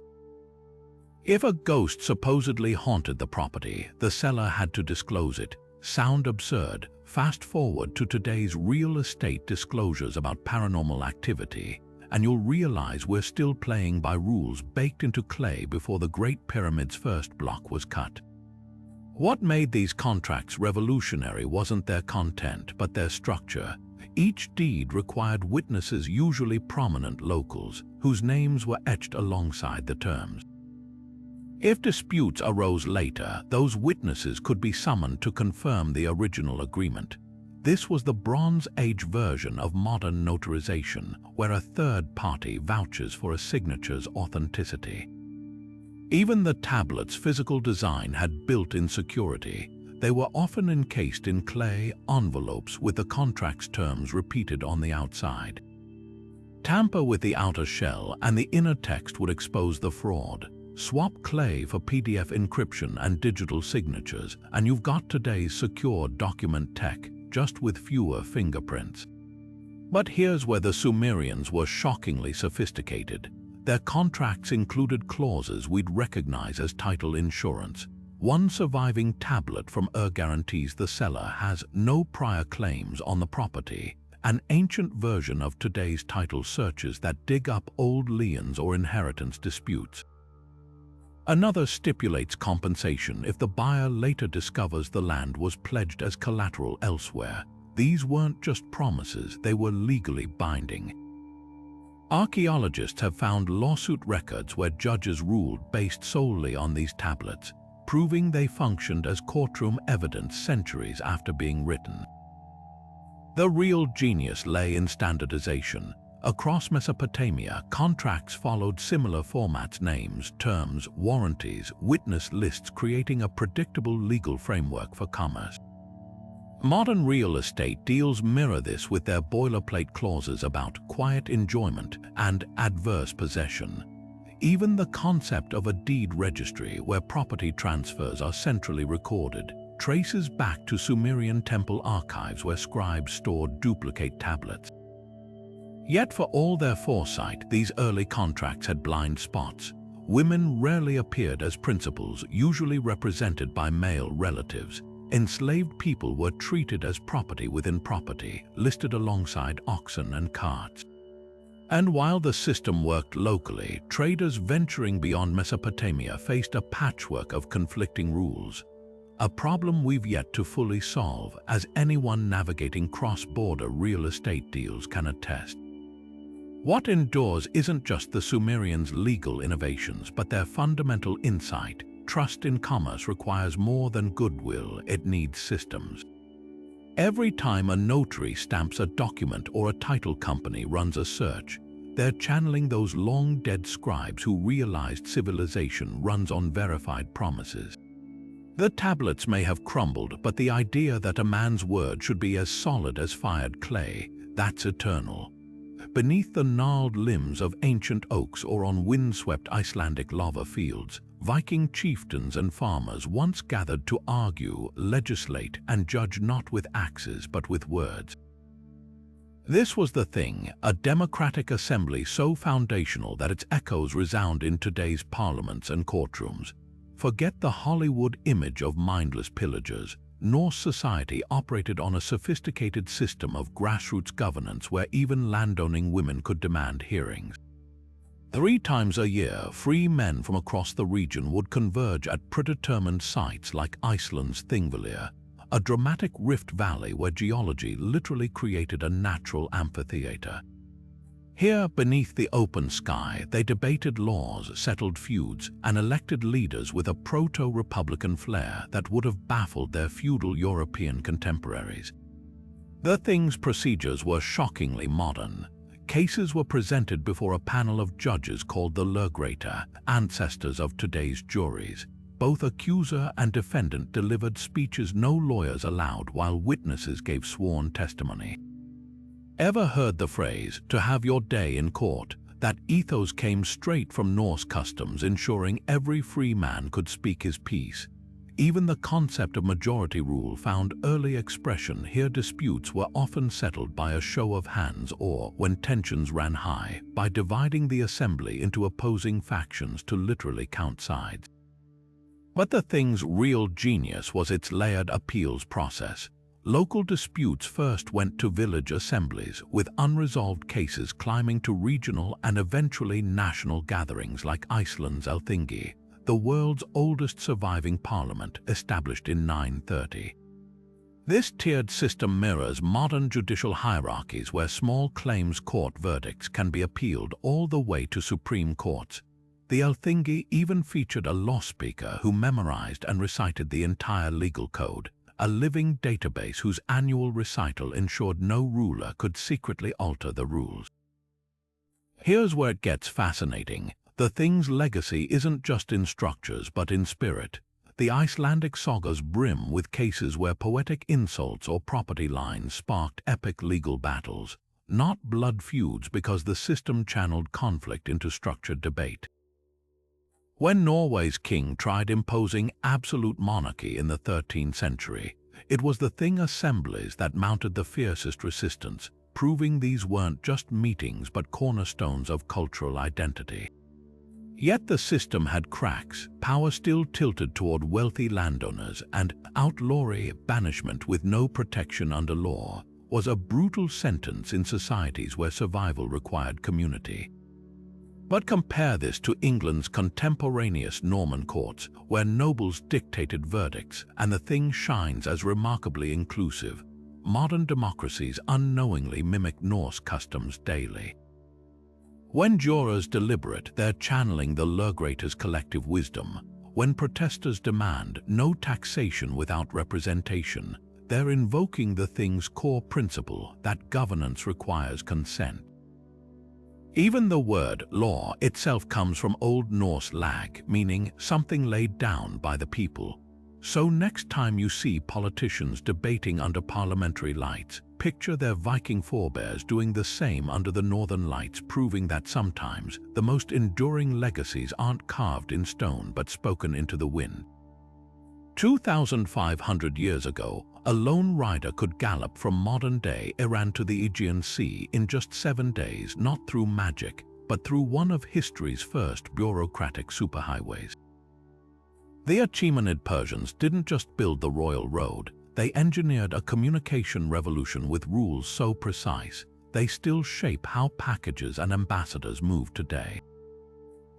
If a ghost supposedly haunted the property, the seller had to disclose it. Sound absurd? Fast forward to today's real estate disclosures about paranormal activity, and you'll realize we're still playing by rules baked into clay before the Great Pyramid's first block was cut. What made these contracts revolutionary wasn't their content, but their structure. Each deed required witnesses, usually prominent locals, whose names were etched alongside the terms. If disputes arose later, those witnesses could be summoned to confirm the original agreement. This was the Bronze Age version of modern notarization, where a third party vouches for a signature's authenticity. Even the tablet's physical design had built-in security. They were often encased in clay envelopes with the contract's terms repeated on the outside. Tamper with the outer shell and the inner text would expose the fraud. Swap clay for PDF encryption and digital signatures, and you've got today's secure document tech, just with fewer fingerprints. But here's where the Sumerians were shockingly sophisticated. Their contracts included clauses we'd recognize as title insurance. One surviving tablet from guarantees the seller has no prior claims on the property, an ancient version of today's title searches that dig up old liens or inheritance disputes. Another stipulates compensation if the buyer later discovers the land was pledged as collateral elsewhere. These weren't just promises, they were legally binding. Archaeologists have found lawsuit records where judges ruled based solely on these tablets, proving they functioned as courtroom evidence centuries after being written. The real genius lay in standardization. Across Mesopotamia, contracts followed similar formats: names, terms, warranties, witness lists, creating a predictable legal framework for commerce. Modern real estate deals mirror this with their boilerplate clauses about quiet enjoyment and adverse possession. Even the concept of a deed registry, where property transfers are centrally recorded, traces back to Sumerian temple archives where scribes stored duplicate tablets. Yet for all their foresight, these early contracts had blind spots. Women rarely appeared as principals, usually represented by male relatives. Enslaved people were treated as property within property, listed alongside oxen and carts. And while the system worked locally, traders venturing beyond Mesopotamia faced a patchwork of conflicting rules. A problem we've yet to fully solve, as anyone navigating cross-border real estate deals can attest. What endures isn't just the Sumerians' legal innovations, but their fundamental insight. Trust in commerce requires more than goodwill, it needs systems. Every time a notary stamps a document or a title company runs a search, they're channeling those long-dead scribes who realized civilization runs on verified promises. The tablets may have crumbled, but the idea that a man's word should be as solid as fired clay, that's eternal. Beneath the gnarled limbs of ancient oaks or on windswept Icelandic lava fields, Viking chieftains and farmers once gathered to argue, legislate, and judge not with axes but with words. This was the thing, a democratic assembly so foundational that its echoes resound in today's parliaments and courtrooms. Forget the Hollywood image of mindless pillagers. Norse society operated on a sophisticated system of grassroots governance where even landowning women could demand hearings. 3 times a year, free men from across the region would converge at predetermined sites like Iceland's Thingvellir, a dramatic rift valley where geology literally created a natural amphitheater. Here, beneath the open sky, they debated laws, settled feuds, and elected leaders with a proto-republican flair that would have baffled their feudal European contemporaries. The Thing's procedures were shockingly modern. Cases were presented before a panel of judges called the Legacies, ancestors of today's juries. Both accuser and defendant delivered speeches no lawyers allowed while witnesses gave sworn testimony. Ever heard the phrase, "to have your day in court"? That ethos came straight from Norse customs, ensuring every free man could speak his piece. Even the concept of majority rule found early expression here. Disputes were often settled by a show of hands or, when tensions ran high, by dividing the assembly into opposing factions to literally count sides. But the Thing's real genius was its layered appeals process. Local disputes first went to village assemblies, with unresolved cases climbing to regional and eventually national gatherings like Iceland's Althingi. the world's oldest surviving parliament, established in 930. This tiered system mirrors modern judicial hierarchies where small claims court verdicts can be appealed all the way to supreme courts. The Elthingi even featured a law speaker who memorized and recited the entire legal code, a living database whose annual recital ensured no ruler could secretly alter the rules. Here's where it gets fascinating. The thing's legacy isn't just in structures but in spirit. The Icelandic sagas brim with cases where poetic insults or property lines sparked epic legal battles, not blood feuds because the system channeled conflict into structured debate. When Norway's king tried imposing absolute monarchy in the 13th century, it was the Thing assemblies that mounted the fiercest resistance, proving these weren't just meetings but cornerstones of cultural identity. Yet the system had cracks, power still tilted toward wealthy landowners, and outlawry, banishment with no protection under law, was a brutal sentence in societies where survival required community. But compare this to England's contemporaneous Norman courts, where nobles dictated verdicts and the Thing shines as remarkably inclusive. Modern democracies unknowingly mimic Norse customs daily. When jurors deliberate, they're channeling the Lurgrator's collective wisdom. When protesters demand no taxation without representation, they're invoking the Thing's core principle that governance requires consent. Even the word law itself comes from Old Norse lag, meaning something laid down by the people. So next time you see politicians debating under parliamentary lights, picture their Viking forebears doing the same under the northern lights, proving that sometimes the most enduring legacies aren't carved in stone but spoken into the wind. 2,500 years ago, a lone rider could gallop from modern-day Iran to the Aegean Sea in just 7 days, not through magic, but through one of history's first bureaucratic superhighways. The Achaemenid Persians didn't just build the royal road, they engineered a communication revolution with rules so precise, they still shape how packages and ambassadors move today.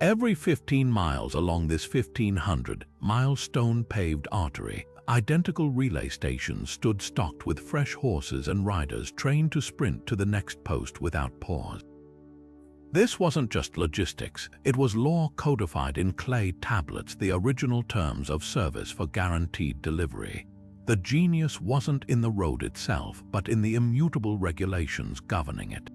Every 15 miles along this 1,500-mile stone-paved artery, identical relay stations stood stocked with fresh horses and riders trained to sprint to the next post without pause. This wasn't just logistics, it was law codified in clay tablets, the original terms of service for guaranteed delivery. The genius wasn't in the road itself, but in the immutable regulations governing it.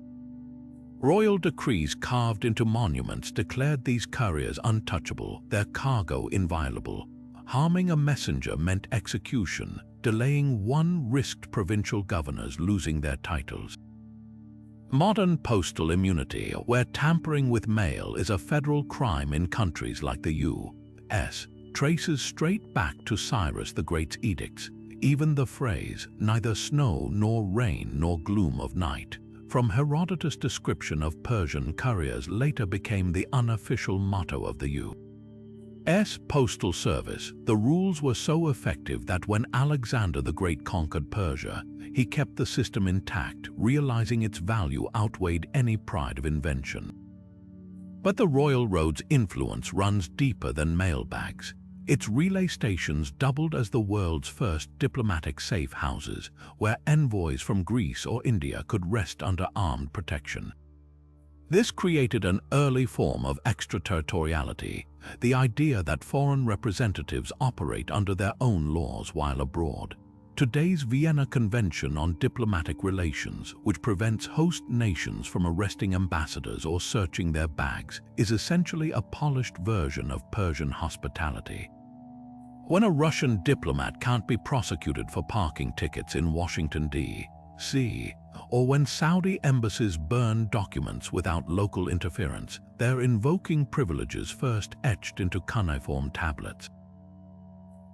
Royal decrees carved into monuments declared these couriers untouchable, their cargo inviolable. Harming a messenger meant execution, delaying one risked provincial governors losing their titles. Modern postal immunity, where tampering with mail is a federal crime in countries like the U.S., traces straight back to Cyrus the Great's edicts. Even the phrase, neither snow nor rain nor gloom of night, from Herodotus' description of Persian couriers later became the unofficial motto of the U.S. Postal Service. The rules were so effective that when Alexander the Great conquered Persia, he kept the system intact, realizing its value outweighed any pride of invention. But the royal road's influence runs deeper than mailbags. Its relay stations doubled as the world's first diplomatic safe houses, where envoys from Greece or India could rest under armed protection. This created an early form of extraterritoriality, the idea that foreign representatives operate under their own laws while abroad. Today's Vienna Convention on Diplomatic Relations, which prevents host nations from arresting ambassadors or searching their bags, is essentially a polished version of Persian hospitality. When a Russian diplomat can't be prosecuted for parking tickets in Washington, D.C., or when Saudi embassies burn documents without local interference, they're invoking privileges first etched into cuneiform tablets.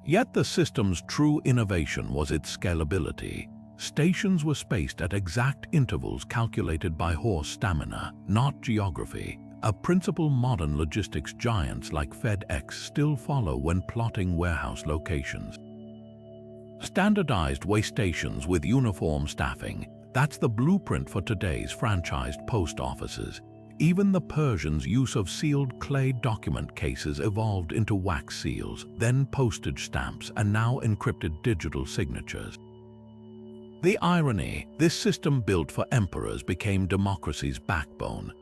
Yet the system's true innovation was its scalability. Stations were spaced at exact intervals calculated by horse stamina, not geography, a principle modern logistics giants like FedEx still follow when plotting warehouse locations. Standardized way stations with uniform staffing, that's the blueprint for today's franchised post offices. Even the Persians' use of sealed clay document cases evolved into wax seals, then postage stamps, and now encrypted digital signatures. The irony, this system built for emperors became democracy's backbone.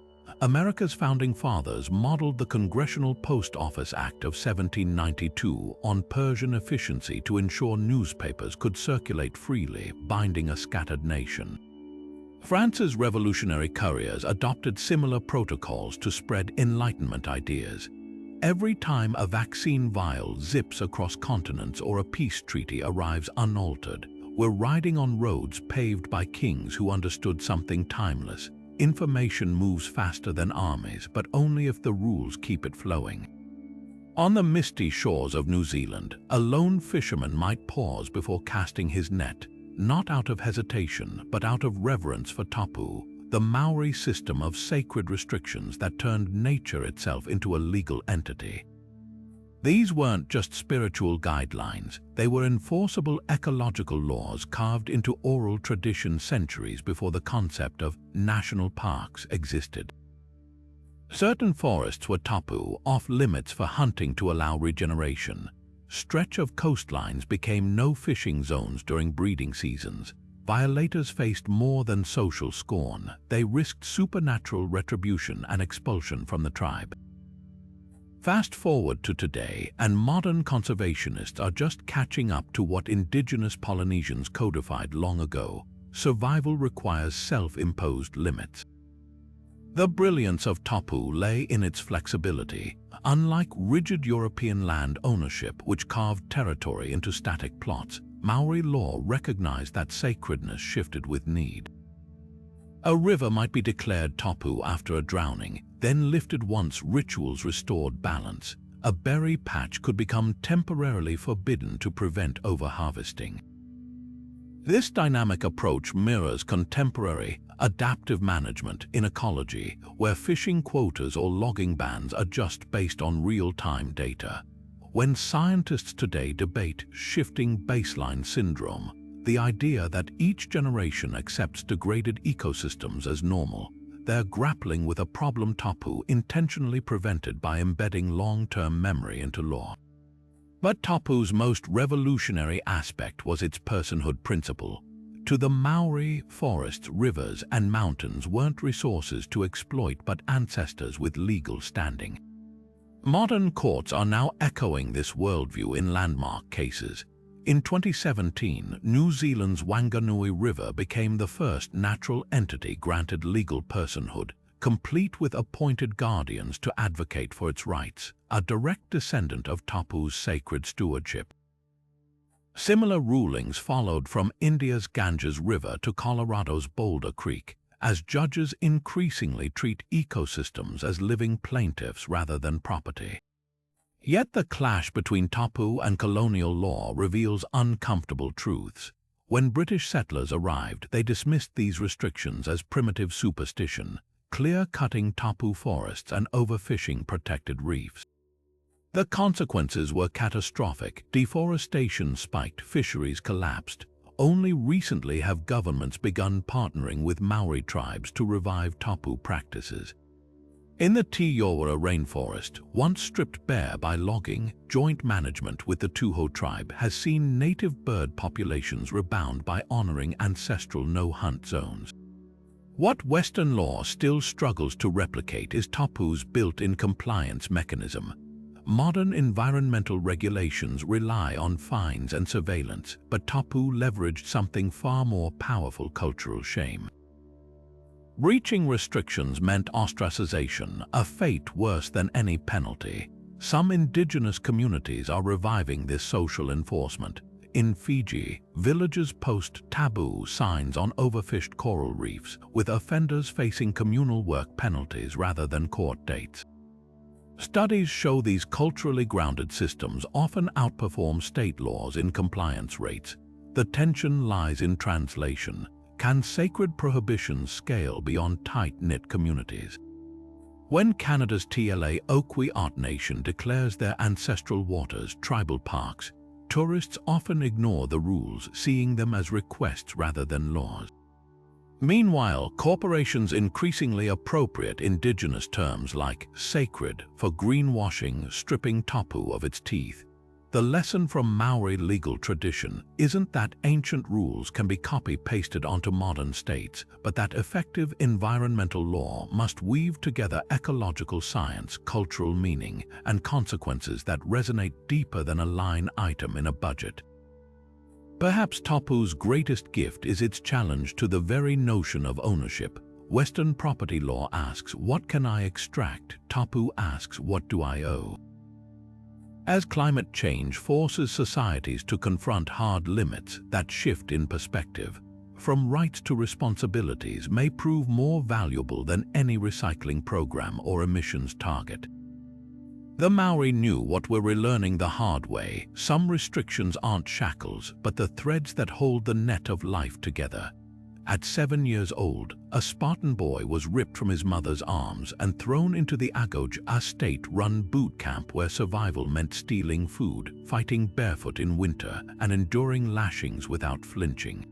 America's founding fathers modeled the Congressional Post Office Act of 1792 on Persian efficiency to ensure newspapers could circulate freely, binding a scattered nation. France's revolutionary couriers adopted similar protocols to spread Enlightenment ideas. Every time a vaccine vial zips across continents or a peace treaty arrives unaltered, we're riding on roads paved by kings who understood something timeless. Information moves faster than armies, but only if the rules keep it flowing. On the misty shores of New Zealand, a lone fisherman might pause before casting his net, not out of hesitation, but out of reverence for tapu, the Maori system of sacred restrictions that turned nature itself into a legal entity. These weren't just spiritual guidelines, they were enforceable ecological laws carved into oral tradition centuries before the concept of national parks existed. Certain forests were tapu, off-limits for hunting to allow regeneration. Stretch of coastlines became no-fishing zones during breeding seasons. Violators faced more than social scorn, they risked supernatural retribution and expulsion from the tribe. Fast forward to today, and modern conservationists are just catching up to what indigenous Polynesians codified long ago. Survival requires self-imposed limits. The brilliance of tapu lay in its flexibility. Unlike rigid European land ownership, which carved territory into static plots, Maori law recognized that sacredness shifted with need. A river might be declared tapu after a drowning, then lifted once rituals restored balance. A berry patch could become temporarily forbidden to prevent overharvesting. This dynamic approach mirrors contemporary, adaptive management in ecology, where fishing quotas or logging bans adjust based on real-time data. When scientists today debate shifting baseline syndrome, the idea that each generation accepts degraded ecosystems as normal, they're grappling with a problem tapu intentionally prevented by embedding long-term memory into law. But tapu's most revolutionary aspect was its personhood principle. To the Maori, forests, rivers, and mountains weren't resources to exploit but ancestors with legal standing. Modern courts are now echoing this worldview in landmark cases. In 2017, New Zealand's Wanganui River became the first natural entity granted legal personhood, complete with appointed guardians to advocate for its rights, a direct descendant of tapu's sacred stewardship. Similar rulings followed from India's Ganges River to Colorado's Boulder Creek, as judges increasingly treat ecosystems as living plaintiffs rather than property. Yet the clash between tapu and colonial law reveals uncomfortable truths. When British settlers arrived, they dismissed these restrictions as primitive superstition, clear-cutting tapu forests and overfishing protected reefs. The consequences were catastrophic. Deforestation spiked, fisheries collapsed. Only recently have governments begun partnering with Maori tribes to revive tapu practices. In the Tiowara rainforest, once stripped bare by logging, joint management with the Tuho tribe has seen native bird populations rebound by honoring ancestral no-hunt zones. What Western law still struggles to replicate is tapu's built-in compliance mechanism. Modern environmental regulations rely on fines and surveillance, but tapu leveraged something far more powerful: cultural shame. Breaching restrictions meant ostracization, a fate worse than any penalty. Some indigenous communities are reviving this social enforcement. In Fiji, villages post taboo signs on overfished coral reefs, with offenders facing communal work penalties rather than court dates. Studies show these culturally grounded systems often outperform state laws in compliance rates. The tension lies in translation. Can sacred prohibitions scale beyond tight-knit communities? When Canada's TLA Oakwe Art Nation declares their ancestral waters tribal parks, tourists often ignore the rules, seeing them as requests rather than laws. Meanwhile, corporations increasingly appropriate indigenous terms like sacred for greenwashing, stripping tapu of its teeth. The lesson from Maori legal tradition isn't that ancient rules can be copy-pasted onto modern states, but that effective environmental law must weave together ecological science, cultural meaning, and consequences that resonate deeper than a line item in a budget. Perhaps tapu's greatest gift is its challenge to the very notion of ownership. Western property law asks, "What can I extract?" Tapu asks, "What do I owe?" As climate change forces societies to confront hard limits, that shift in perspective from rights to responsibilities may prove more valuable than any recycling program or emissions target. The Maori knew what we're relearning the hard way. Some restrictions aren't shackles, but the threads that hold the net of life together. At 7 years old, a Spartan boy was ripped from his mother's arms and thrown into the Agoj, a state-run boot camp where survival meant stealing food, fighting barefoot in winter, and enduring lashings without flinching.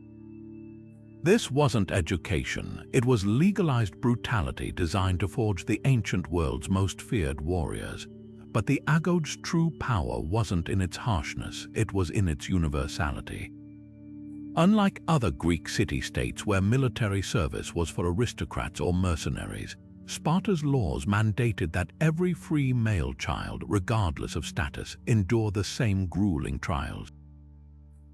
This wasn't education, it was legalized brutality designed to forge the ancient world's most feared warriors. But the Agoj's true power wasn't in its harshness, it was in its universality. Unlike other Greek city-states where military service was for aristocrats or mercenaries, Sparta's laws mandated that every free male child, regardless of status, endure the same grueling trials.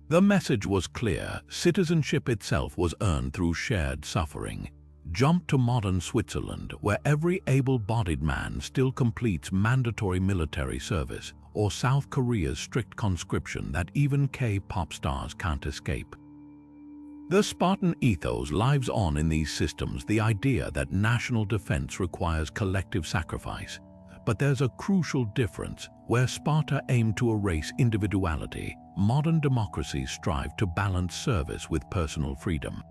The message was clear: citizenship itself was earned through shared suffering. Jump to modern Switzerland, where every able-bodied man still completes mandatory military service, or South Korea's strict conscription that even K-pop stars can't escape. The Spartan ethos lives on in these systems, the idea that national defense requires collective sacrifice. But there's a crucial difference. Where Sparta aimed to erase individuality, modern democracies strive to balance service with personal freedom.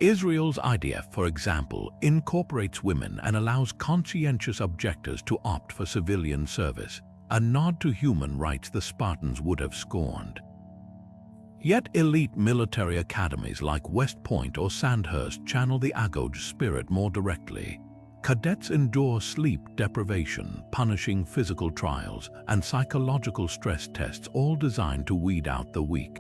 Israel's IDF, for example, incorporates women and allows conscientious objectors to opt for civilian service, a nod to human rights the Spartans would have scorned. Yet elite military academies like West Point or Sandhurst channel the Agoj spirit more directly. Cadets endure sleep deprivation, punishing physical trials, and psychological stress tests, all designed to weed out the weak.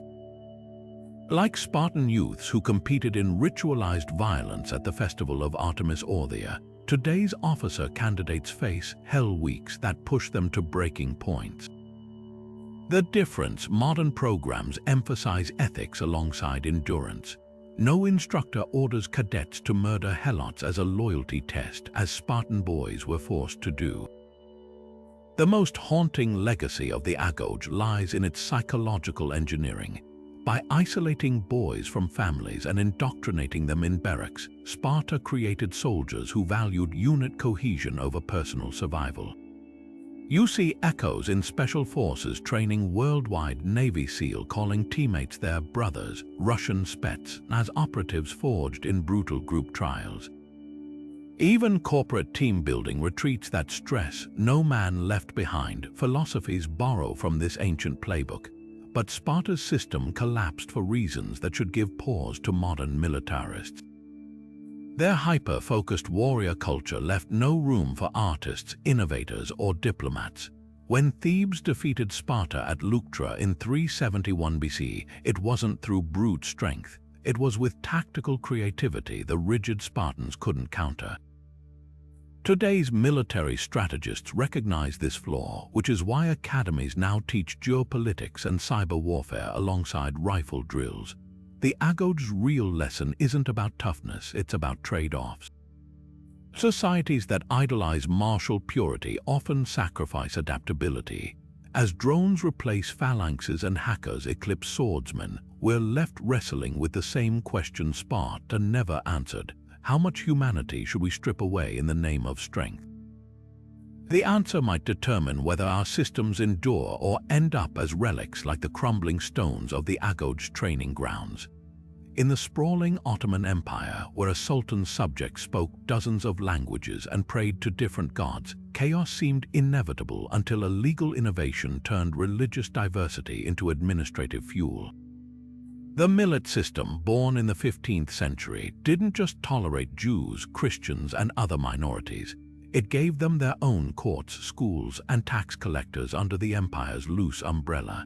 Like Spartan youths who competed in ritualized violence at the festival of Artemis Orthia, today's officer candidates face hell weeks that push them to breaking points. The difference: modern programs emphasize ethics alongside endurance. No instructor orders cadets to murder helots as a loyalty test, as Spartan boys were forced to do. The most haunting legacy of the Agoj lies in its psychological engineering. By isolating boys from families and indoctrinating them in barracks, Sparta created soldiers who valued unit cohesion over personal survival. You see echoes in special forces training worldwide. Navy SEAL calling teammates their brothers, Russian Spets as operatives forged in brutal group trials. Even corporate team building retreats that stress no man left behind philosophies borrow from this ancient playbook. But Sparta's system collapsed for reasons that should give pause to modern militarists. Their hyper-focused warrior culture left no room for artists, innovators, or diplomats. When Thebes defeated Sparta at Leuctra in 371 BC, it wasn't through brute strength. It was with tactical creativity the rigid Spartans couldn't counter. Today's military strategists recognize this flaw, which is why academies now teach geopolitics and cyber warfare alongside rifle drills. The Agoj's real lesson isn't about toughness, it's about trade-offs. Societies that idolize martial purity often sacrifice adaptability. As drones replace phalanxes and hackers eclipse swordsmen, we're left wrestling with the same question Sparta never answered. How much humanity should we strip away in the name of strength? The answer might determine whether our systems endure or end up as relics like the crumbling stones of the Agoj's training grounds. In the sprawling Ottoman Empire, where a sultan's subjects spoke dozens of languages and prayed to different gods, chaos seemed inevitable until a legal innovation turned religious diversity into administrative fuel. The millet system, born in the 15th century, didn't just tolerate Jews, Christians, and other minorities. It gave them their own courts, schools, and tax collectors under the empire's loose umbrella.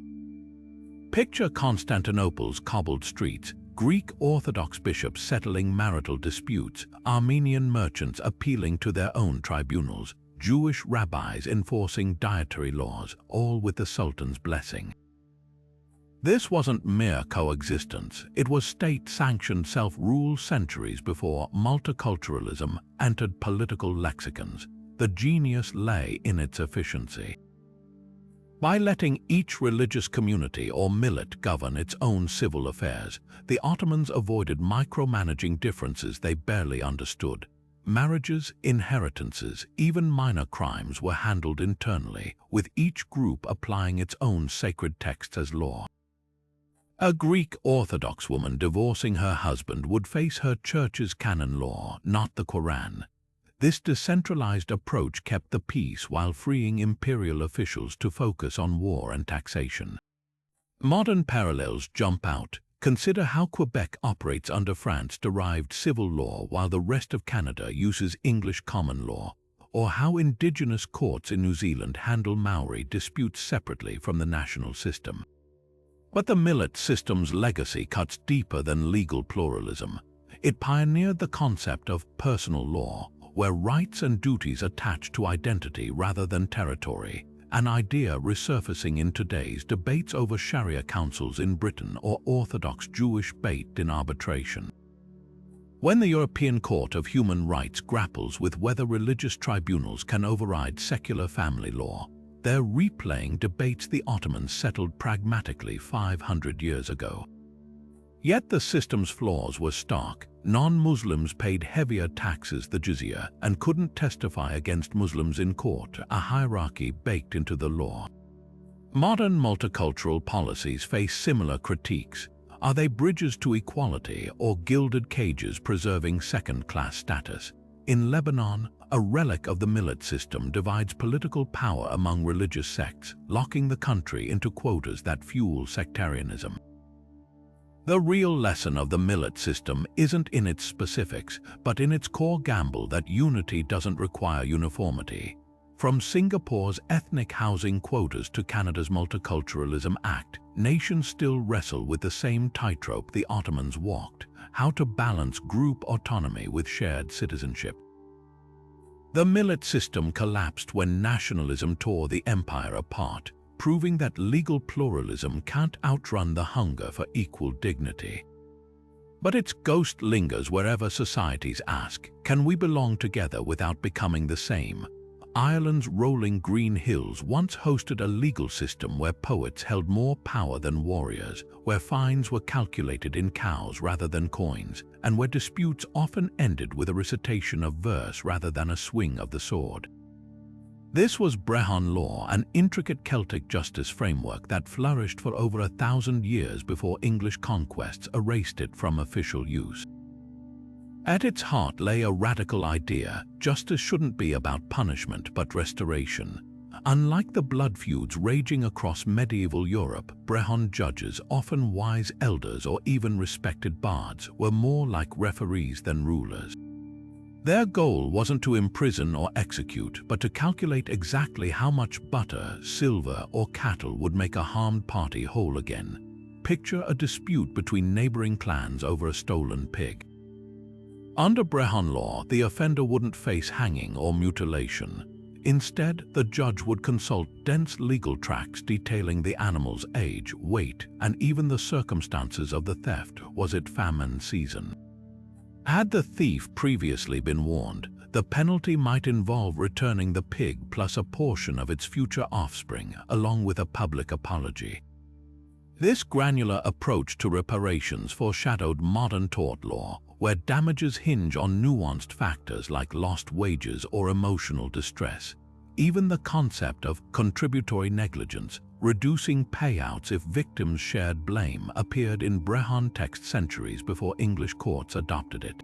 Picture Constantinople's cobbled streets, Greek Orthodox bishops settling marital disputes, Armenian merchants appealing to their own tribunals, Jewish rabbis enforcing dietary laws, all with the Sultan's blessing. This wasn't mere coexistence, it was state-sanctioned self-rule centuries before multiculturalism entered political lexicons. The genius lay in its efficiency. By letting each religious community or millet govern its own civil affairs, the Ottomans avoided micromanaging differences they barely understood. Marriages, inheritances, even minor crimes were handled internally, with each group applying its own sacred texts as law. A Greek Orthodox woman divorcing her husband would face her church's canon law, not the Quran. This decentralized approach kept the peace while freeing imperial officials to focus on war and taxation. Modern parallels jump out. Consider how Quebec operates under France-derived civil law while the rest of Canada uses English common law, or how Indigenous courts in New Zealand handle Maori disputes separately from the national system. But the millet system's legacy cuts deeper than legal pluralism. It pioneered the concept of personal law, where rights and duties attach to identity rather than territory, an idea resurfacing in today's debates over Sharia councils in Britain or Orthodox Jewish debate in arbitration. When the European Court of Human Rights grapples with whether religious tribunals can override secular family law, they're replaying debates the Ottomans settled pragmatically 500 years ago. Yet the system's flaws were stark. Non-Muslims paid heavier taxes, the jizya, and couldn't testify against Muslims in court, a hierarchy baked into the law. Modern multicultural policies face similar critiques. Are they bridges to equality or gilded cages preserving second-class status? In Lebanon, a relic of the millet system divides political power among religious sects, locking the country into quotas that fuel sectarianism. The real lesson of the millet system isn't in its specifics, but in its core gamble that unity doesn't require uniformity. From Singapore's ethnic housing quotas to Canada's Multiculturalism Act, nations still wrestle with the same tightrope the Ottomans walked: how to balance group autonomy with shared citizenship. The millet system collapsed when nationalism tore the empire apart, proving that legal pluralism can't outrun the hunger for equal dignity. But its ghost lingers wherever societies ask, can we belong together without becoming the same? Ireland's rolling green hills once hosted a legal system where poets held more power than warriors, where fines were calculated in cows rather than coins, and where disputes often ended with a recitation of verse rather than a swing of the sword. This was Brehon law, an intricate Celtic justice framework that flourished for over 1,000 years before English conquests erased it from official use. At its heart lay a radical idea: justice shouldn't be about punishment but restoration. Unlike the blood feuds raging across medieval Europe, Brehon judges, often wise elders or even respected bards, were more like referees than rulers. Their goal wasn't to imprison or execute, but to calculate exactly how much butter, silver, or cattle would make a harmed party whole again. Picture a dispute between neighboring clans over a stolen pig. Under Brehon law, the offender wouldn't face hanging or mutilation. Instead, the judge would consult dense legal tracts detailing the animal's age, weight, and even the circumstances of the theft. Was it famine season? Had the thief previously been warned, the penalty might involve returning the pig plus a portion of its future offspring, along with a public apology. This granular approach to reparations foreshadowed modern tort law, where damages hinge on nuanced factors like lost wages or emotional distress. Even the concept of contributory negligence, reducing payouts if victims shared blame, appeared in Brehon text centuries before English courts adopted it.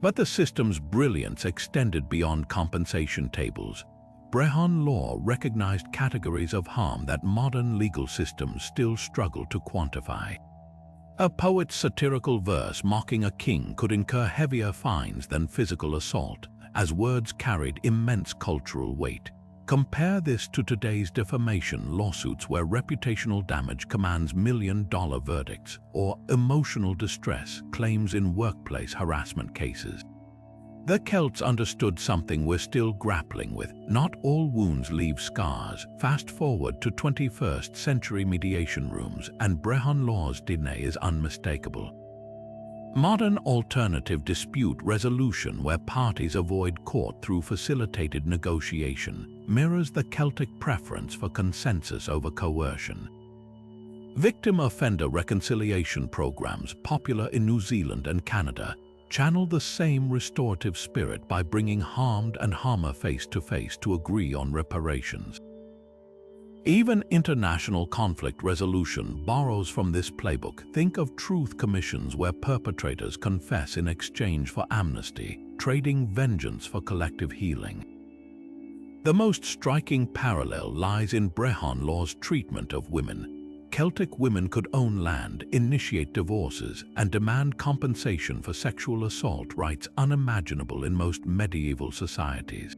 But the system's brilliance extended beyond compensation tables. Brehon law recognized categories of harm that modern legal systems still struggle to quantify. A poet's satirical verse mocking a king could incur heavier fines than physical assault, as words carried immense cultural weight. Compare this to today's defamation lawsuits where reputational damage commands million-dollar verdicts, or emotional distress claims in workplace harassment cases. The Celts understood something we're still grappling with. Not all wounds leave scars. Fast forward to 21st century mediation rooms, and Brehon law's DNA is unmistakable. Modern alternative dispute resolution, where parties avoid court through facilitated negotiation, mirrors the Celtic preference for consensus over coercion. Victim-offender reconciliation programs, popular in New Zealand and Canada, channel the same restorative spirit by bringing harmed and harmer face to face to agree on reparations. Even international conflict resolution borrows from this playbook. Think of truth commissions where perpetrators confess in exchange for amnesty, trading vengeance for collective healing. The most striking parallel lies in Brehon law's treatment of women. Celtic women could own land, initiate divorces, and demand compensation for sexual assault, rights unimaginable in most medieval societies.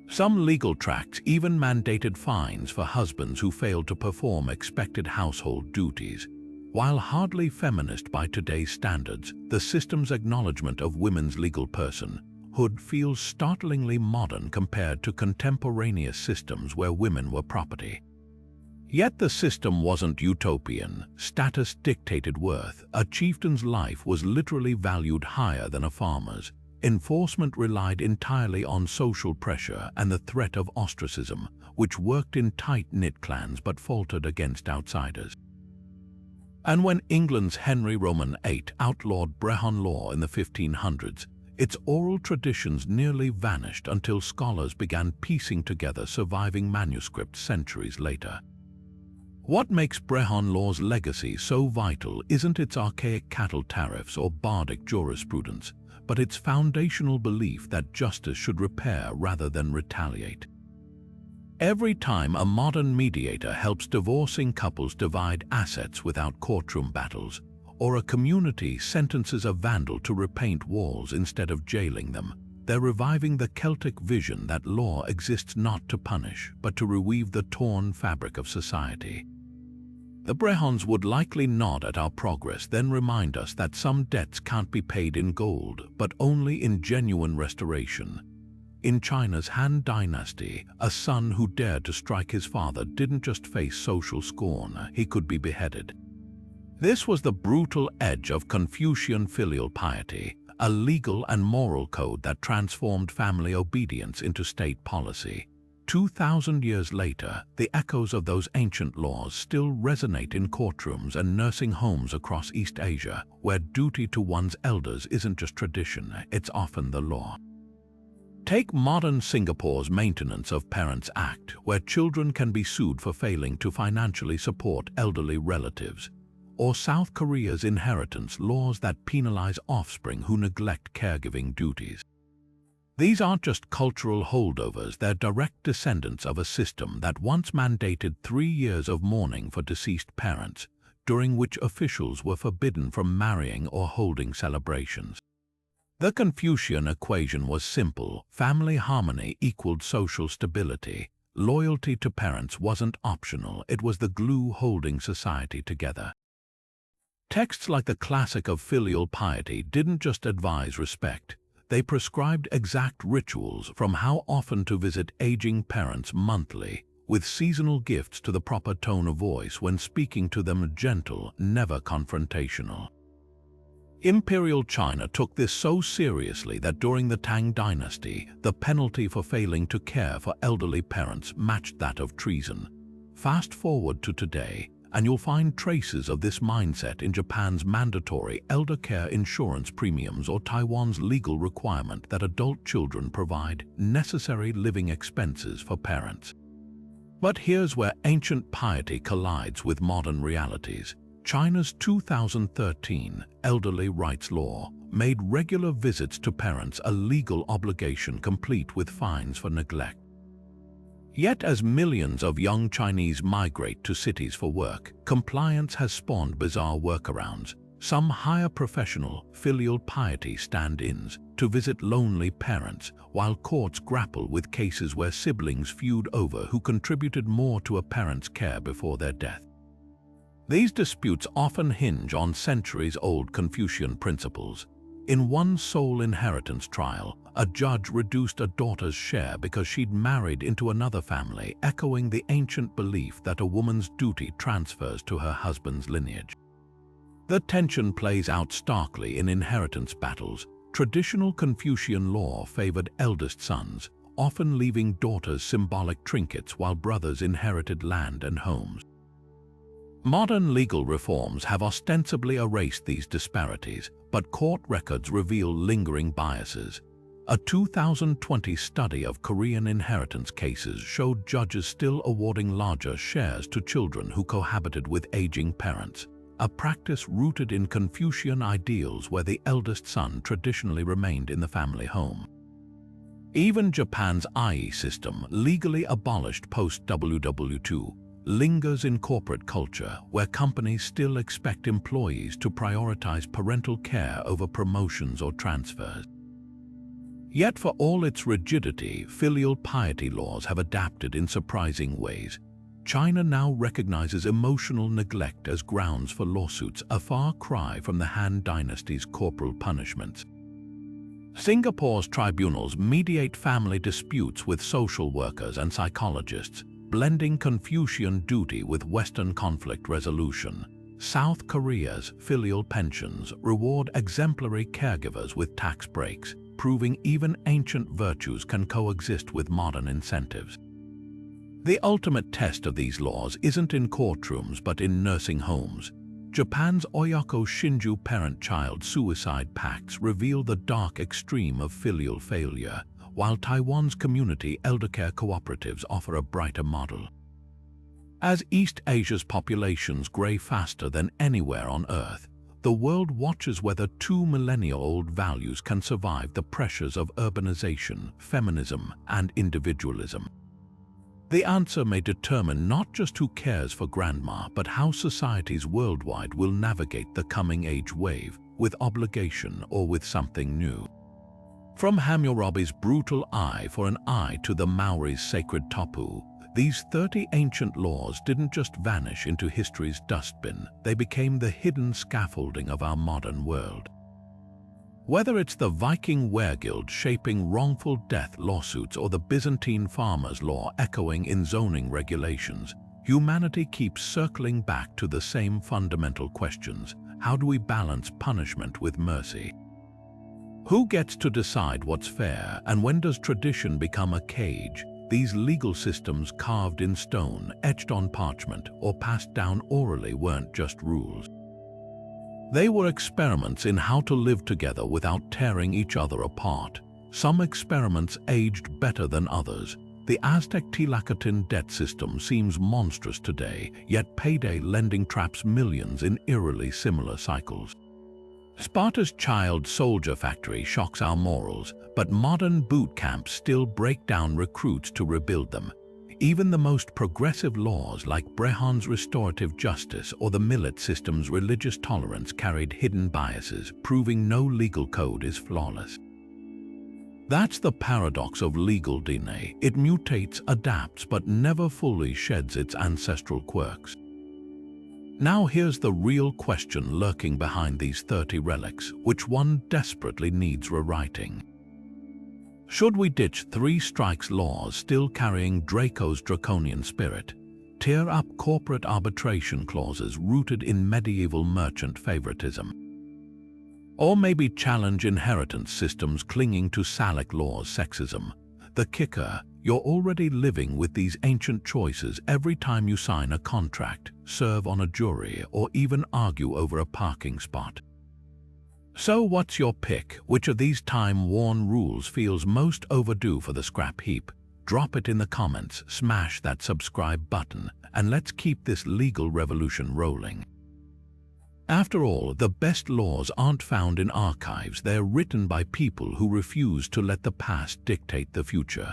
Some legal tracts even mandated fines for husbands who failed to perform expected household duties. While hardly feminist by today's standards, the system's acknowledgement of women's legal personhood feels startlingly modern compared to contemporaneous systems where women were property. Yet the system wasn't utopian. Status dictated worth. A chieftain's life was literally valued higher than a farmer's. Enforcement relied entirely on social pressure and the threat of ostracism, which worked in tight-knit clans but faltered against outsiders. And when England's Henry Roman VIII outlawed Brehon law in the 1500s, its oral traditions nearly vanished until scholars began piecing together surviving manuscripts centuries later. What makes Brehon law's legacy so vital isn't its archaic cattle tariffs or bardic jurisprudence, but its foundational belief that justice should repair rather than retaliate. Every time a modern mediator helps divorcing couples divide assets without courtroom battles, or a community sentences a vandal to repaint walls instead of jailing them, they're reviving the Celtic vision that law exists not to punish, but to reweave the torn fabric of society. The Brehons would likely nod at our progress, then remind us that some debts can't be paid in gold, but only in genuine restoration. In China's Han Dynasty, a son who dared to strike his father didn't just face social scorn, he could be beheaded. This was the brutal edge of Confucian filial piety, a legal and moral code that transformed family obedience into state policy. 2,000 years later, the echoes of those ancient laws still resonate in courtrooms and nursing homes across East Asia, where duty to one's elders isn't just tradition, it's often the law. Take modern Singapore's Maintenance of Parents Act, where children can be sued for failing to financially support elderly relatives, or South Korea's inheritance laws that penalize offspring who neglect caregiving duties. These aren't just cultural holdovers, they're direct descendants of a system that once mandated 3 years of mourning for deceased parents, during which officials were forbidden from marrying or holding celebrations. The Confucian equation was simple: family harmony equaled social stability. Loyalty to parents wasn't optional, it was the glue holding society together. Texts like the classic of filial piety didn't just advise respect. They prescribed exact rituals, from how often to visit aging parents monthly, with seasonal gifts to the proper tone of voice when speaking to them, gentle, never confrontational. Imperial China took this so seriously that during the Tang Dynasty, the penalty for failing to care for elderly parents matched that of treason. Fast forward to today, and you'll find traces of this mindset in Japan's mandatory elder care insurance premiums or Taiwan's legal requirement that adult children provide necessary living expenses for parents. But here's where ancient piety collides with modern realities. China's 2013 elderly rights law made regular visits to parents a legal obligation, complete with fines for neglect. Yet as millions of young Chinese migrate to cities for work, compliance has spawned bizarre workarounds. Some hire professional, filial piety stand-ins to visit lonely parents, while courts grapple with cases where siblings feud over who contributed more to a parent's care before their death. These disputes often hinge on centuries-old Confucian principles. In one sole inheritance trial, a judge reduced a daughter's share because she'd married into another family, echoing the ancient belief that a woman's duty transfers to her husband's lineage. The tension plays out starkly in inheritance battles. Traditional Confucian law favored eldest sons, often leaving daughters symbolic trinkets while brothers inherited land and homes. Modern legal reforms have ostensibly erased these disparities, but court records reveal lingering biases. A 2020 study of Korean inheritance cases showed judges still awarding larger shares to children who cohabited with aging parents, a practice rooted in Confucian ideals where the eldest son traditionally remained in the family home. Even Japan's IE system, legally abolished post-WW2, lingers in corporate culture where companies still expect employees to prioritize parental care over promotions or transfers. Yet for all its rigidity, filial piety laws have adapted in surprising ways. China now recognizes emotional neglect as grounds for lawsuits, a far cry from the Han Dynasty's corporal punishments. Singapore's tribunals mediate family disputes with social workers and psychologists, blending Confucian duty with Western conflict resolution. South Korea's filial pensions reward exemplary caregivers with tax breaks, proving even ancient virtues can coexist with modern incentives. The ultimate test of these laws isn't in courtrooms but in nursing homes. Japan's Oyako Shinju parent-child suicide pacts reveal the dark extreme of filial failure, while Taiwan's community eldercare cooperatives offer a brighter model. As East Asia's populations grow faster than anywhere on Earth, the world watches whether two millennia-old values can survive the pressures of urbanization, feminism, and individualism. The answer may determine not just who cares for grandma, but how societies worldwide will navigate the coming age wave, with obligation or with something new. From Hammurabi's brutal eye for an eye to the Maori's sacred tapu, these 30 ancient laws didn't just vanish into history's dustbin, they became the hidden scaffolding of our modern world. Whether it's the Viking wereguild shaping wrongful death lawsuits or the Byzantine farmers' law echoing in zoning regulations, humanity keeps circling back to the same fundamental questions. How do we balance punishment with mercy? Who gets to decide what's fair, and when does tradition become a cage? These legal systems carved in stone, etched on parchment, or passed down orally weren't just rules. They were experiments in how to live together without tearing each other apart. Some experiments aged better than others. The Aztec Tlacotin debt system seems monstrous today, yet payday lending traps millions in eerily similar cycles. Sparta's child soldier factory shocks our morals, but modern boot camps still break down recruits to rebuild them. Even the most progressive laws like Brehan's restorative justice or the Millet system's religious tolerance carried hidden biases, proving no legal code is flawless. That's the paradox of legal DNA. It mutates, adapts, but never fully sheds its ancestral quirks. Now here's the real question lurking behind these 30 relics. Which one desperately needs rewriting? Should we ditch three strikes laws still carrying Draco's draconian spirit, tear up corporate arbitration clauses rooted in medieval merchant favoritism? Or maybe challenge inheritance systems clinging to Salic law's sexism? The kicker: you're already living with these ancient choices every time you sign a contract, serve on a jury, or even argue over a parking spot. So what's your pick? Which of these time-worn rules feels most overdue for the scrap heap? Drop it in the comments, smash that subscribe button, and let's keep this legal revolution rolling. After all, the best laws aren't found in archives, they're written by people who refuse to let the past dictate the future.